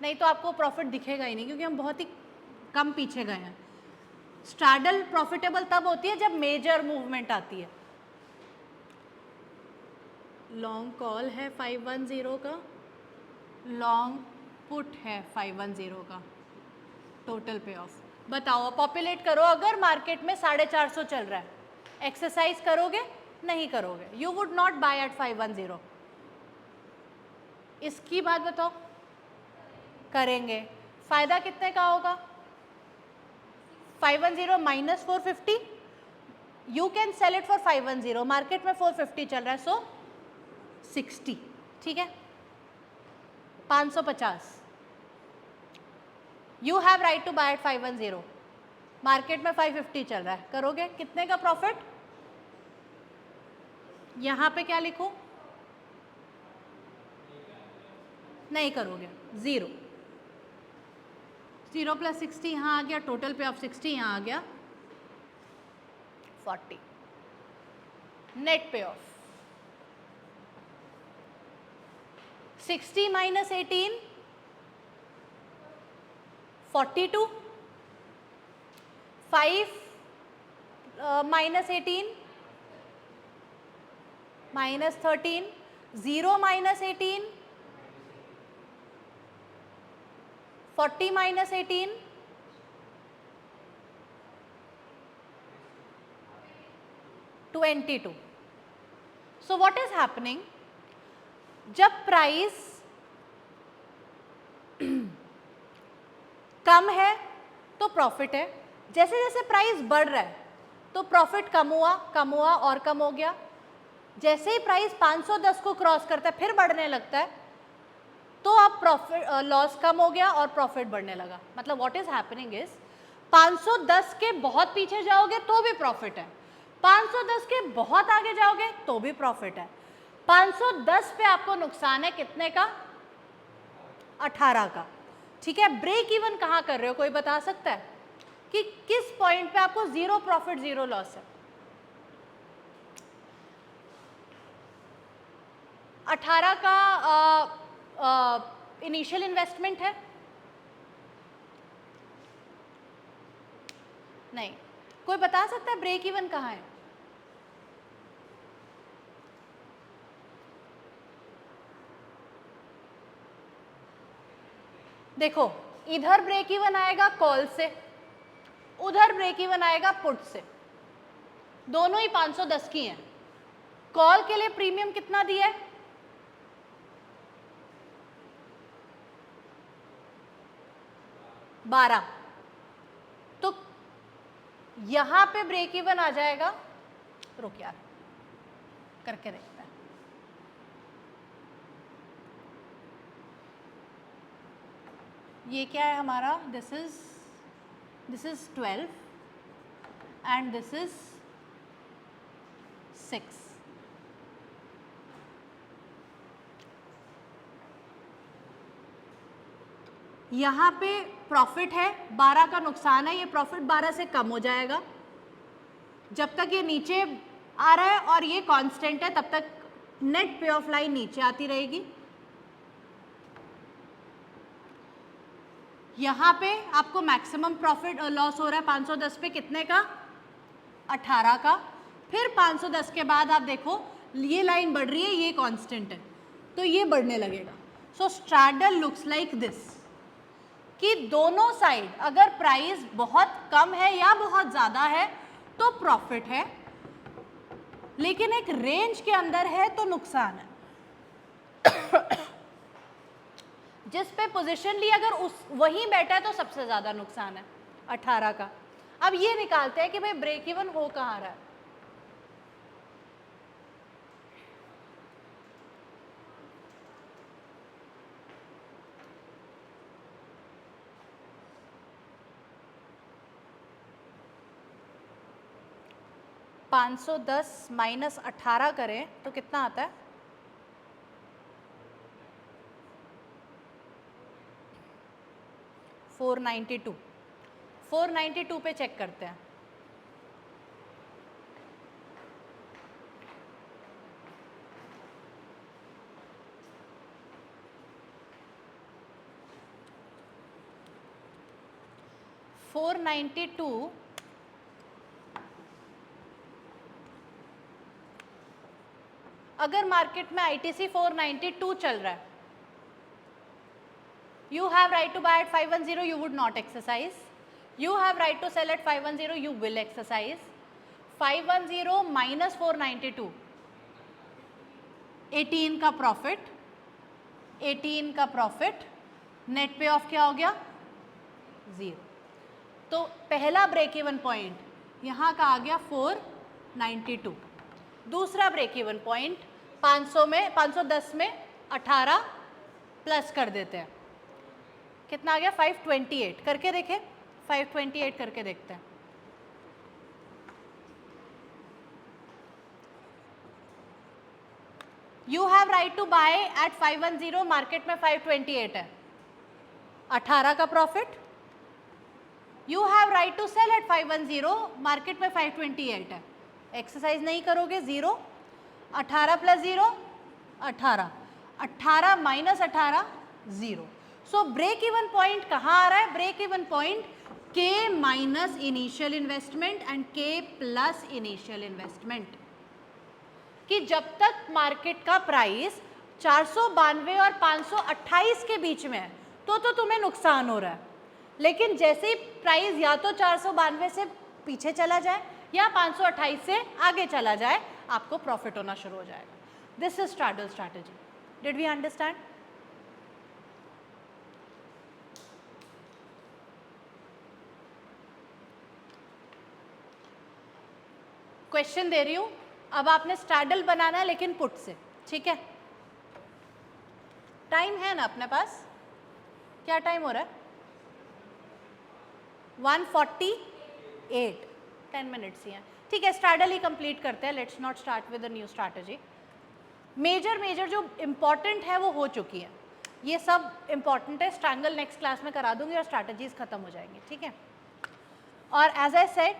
नहीं तो आपको प्रॉफिट दिखेगा ही नहीं क्योंकि हम बहुत ही कम पीछे गए हैं. स्ट्रैडल प्रॉफिटेबल तब होती है जब मेजर मूवमेंट आती है. लॉन्ग कॉल है 510 का, लॉन्ग पुट है 510 का. टोटल पे ऑफ बताओ, पॉपुलेट करो. अगर मार्केट में 450 चल रहा है, एक्सरसाइज करोगे? नहीं करोगे. You would not buy at 510. इसकी बात बताओ, करेंगे। फायदा कितने का होगा? 510 minus 450, you can sell it for 510, market में 450 चल रहा है, सो 60, ठीक है, 550। You have right to buy at 510, market में 550 चल रहा है, करोगे कितने का प्रॉफिट? यहां पे क्या लिखूं? नहीं करोगे, 0। 0 प्लस 60 यहाँ आ गया, टोटल पे ऑफ 60 यहाँ आ गया 40, नेट पे of 60 minus 18 42, 5 minus 18 minus 13, 0 minus 18 40 minus 18 22। So what is happening, जब प्राइस कम है तो प्रॉफिट है, जैसे जैसे प्राइस बढ़ रहा है तो प्रॉफिट कम हुआ और कम हो गया। जैसे ही प्राइस 510 को क्रॉस करता है फिर बढ़ने लगता है, तो अब प्रॉफिट लॉस कम हो गया और प्रॉफिट बढ़ने लगा। मतलब व्हाट इज हैपनिंग इज 510 के बहुत पीछे जाओगे तो भी प्रॉफिट है, 510 के बहुत आगे जाओगे तो भी प्रॉफिट है। 510 पे आपको नुकसान है कितने का? 18 का, ठीक है। ब्रेक इवन कहाँ कर रहे हो, कोई बता सकता है कि किस पॉइंट पे आपको 0 प्रॉफिट 0 लॉस है? 18 का इनिशियल इन्वेस्टमेंट है, नहीं, कोई बता सकता है ब्रेक इवन कहाँ है? देखो, इधर ब्रेक इवन आएगा कॉल से, उधर ब्रेक इवन आएगा पुट से, दोनों ही 510 की हैं। कॉल के लिए प्रीमियम कितना दिया है? 12, तो यहां पे ब्रेक इवन आ जाएगा, रुक यार करके देखते हैं, ये क्या है हमारा, this is 12 and this is 6। यहाँ पे प्रॉफिट है, 12 का नुकसान है, ये प्रॉफिट 12 से कम हो जाएगा। जब तक ये नीचे आ रहा है और ये कांस्टेंट है तब तक नेट पे ऑफ लाइन नीचे आती रहेगी। यहाँ पे आपको मैक्सिमम प्रॉफिट लॉस हो रहा है 510 पे, कितने का? 18 का। फिर 510 के बाद आप देखो ये लाइन बढ़ रही है, ये कांस्टेंट है, तो ये बढ़ने लगेगा। सो स्ट्रैडल लुक्स लाइक दिस, कि दोनों साइड अगर प्राइस बहुत कम है या बहुत ज़्यादा है तो प्रॉफिट है, लेकिन एक रेंज के अंदर है तो नुकसान है। जिस पे पोजीशन ली अगर उस वहीं बैठा है तो सबसे ज़्यादा नुकसान है 18 का। अब ये निकालते हैं कि भाई ब्रेक इवन हो कहाँ रहा है। $510 माइनस 18 करें तो कितना आता है? $492 पे चेक करते हैं। $492 अगर मार्केट में आईटीसी 492 चल रहा है, you have right to buy at 510, you would not exercise. You have right to sell at 510, you will exercise. 510 minus 492, 18 का प्रॉफिट, 18 का प्रॉफिट, नेट पे ऑफ क्या हो गया 0। तो पहला ब्रेक इवन पॉइंट यहाँ का आ गया 492। दूसरा ब्रेक इवन पॉइंट 500 में 510 में 18 प्लस कर देते हैं, कितना आ गया 528। करके देखें, 528 करके देखते हैं। You have right to buy at 510, market में 528 है, 18 का profit. You have right to sell at 510, market में 528 है, एक्सरसाइज नहीं करोगे 0, 18 plus 0 18, 18 minus 18 0। So break even point कहाँ आ रहा है? Break even point K minus initial investment and K plus initial investment, कि जब तक मार्केट का प्राइस 492 और 528 के बीच में है तो तुम्हें नुकसान हो रहा है, लेकिन जैसे ही प्राइस या तो 492 से पीछे चला जाए या 528 से आगे चला जाए, आपको प्रॉफिट होना शुरू हो जाएगा। This is straddle strategy. Did we understand? Question दे रही हूं, अब आपने स्ट्रैडल बनाना है लेकिन पुट से, ठीक है? टाइम है ना अपने पास? क्या टाइम हो रहा है? 1:48, 10 मिनट्स ही हैं, ठीक है। स्ट्रैडल ही कंप्लीट करते हैं, let's not start with a new strategy. Major जो इम्पॉर्टेंट है वो हो चुकी है, ये सब इम्पॉर्टेंट है, स्ट्रैंगल नेक्स्ट क्लास में करा दूंगी और स्ट्रैटेजीज खत्म हो जाएंगी, ठीक है? और एज आई सेड,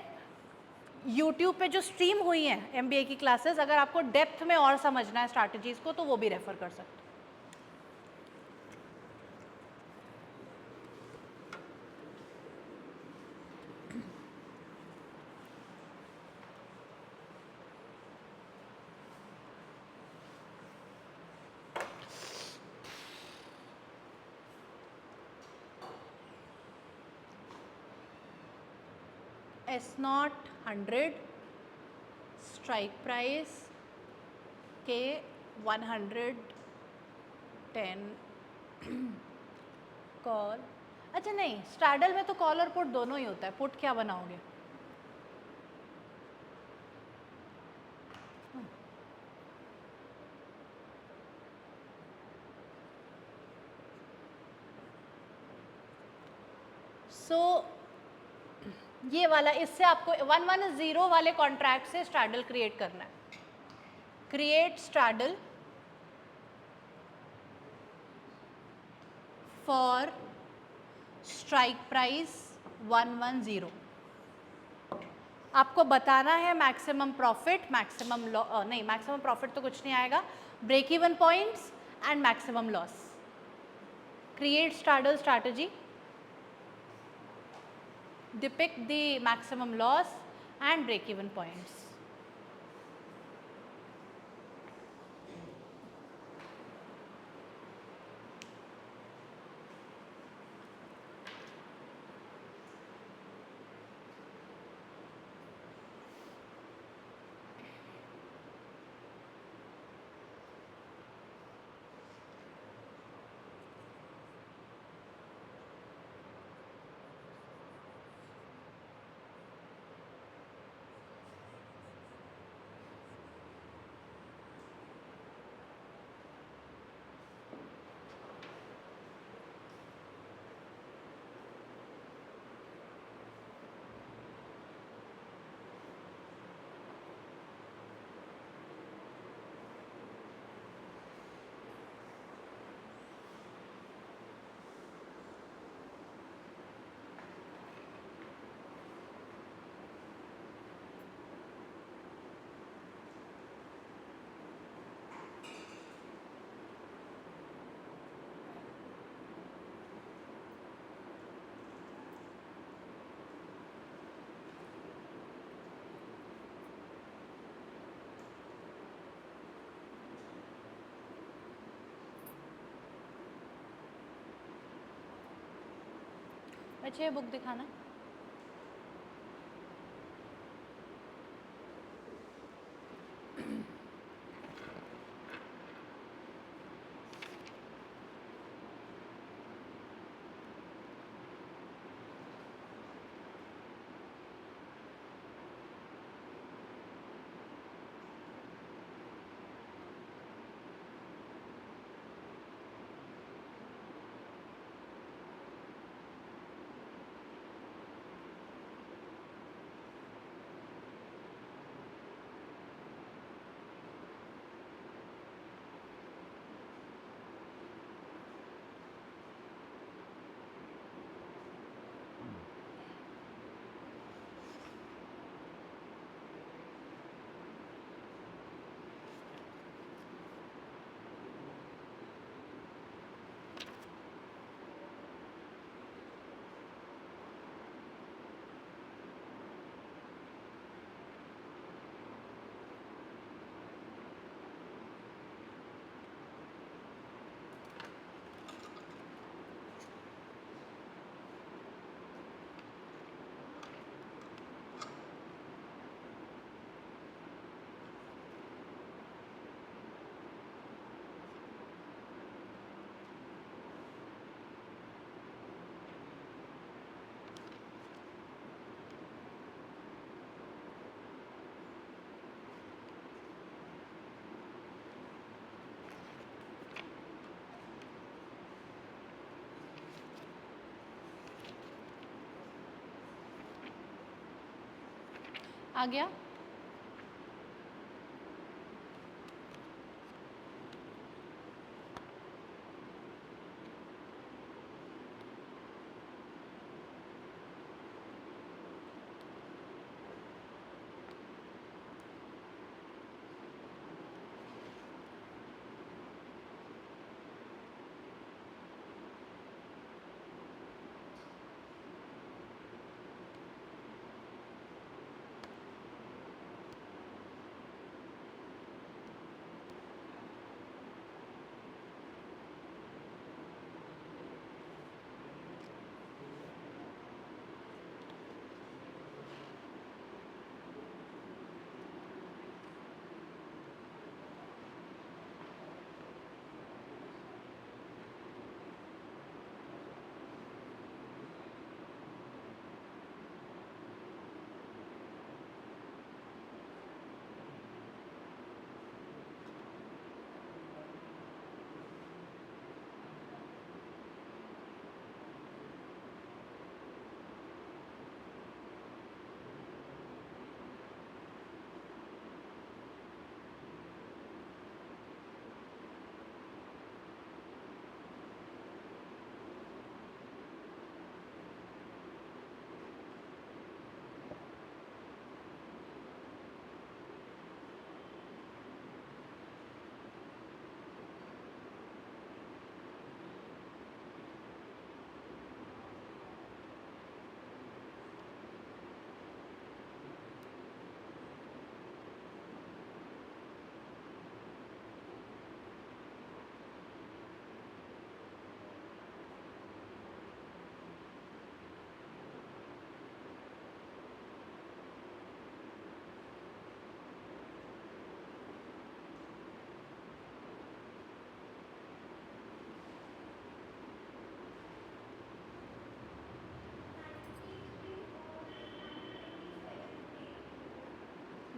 यूट्यूब पे जो स्ट्रीम हुई हैं MBA की क्लासेस, अगर आपको डेप्थ में और समझना है स्ट्रैटेजीज को तो वो भी रेफर कर सकते हैं। S0 100, स्ट्राइक प्राइस के 110, कॉल। अच्छा नहीं, स्ट्रैडल में तो कॉल और पुट दोनों ही होता है, पुट क्या बनाओगे? सो ये वाला, इससे आपको 110 वाले कॉन्ट्रैक्ट से स्ट्रैडल क्रिएट करना है। Create straddle for strike price 110। आपको बताना है मैक्सिमम प्रॉफिट, मैक्सिमम नहीं, मैक्सिमम प्रॉफिट तो कुछ नहीं आएगा, break even points and maximum loss. Create straddle strategy, depict the maximum loss and break even points. अच्छा, ये बुक दिखाना। आ गया?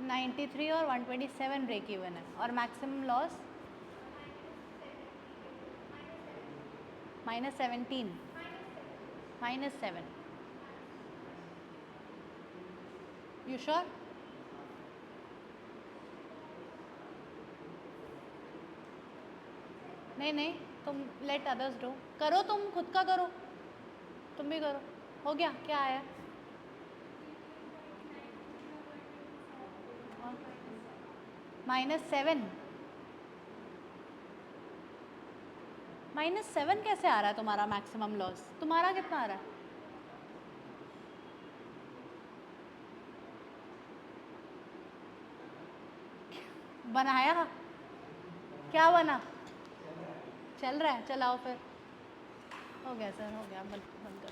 -93 और 127 ब्रेक इवन है, और मैक्सिमम लॉस -17 -7। You sure? नहीं नहीं, तुम लेट अदर्स डू, करो, तुम खुद का करो, तुम भी करो। हो गया? क्या आया? -7। -7 कैसे आ रहा है तुम्हारा मैक्सिमम लॉस? तुम्हारा कितना आ रहा है? बनाया? क्या बना? चल रहा है? चलाओ फिर। हो गया सर, हो गया, बंद बंद कर।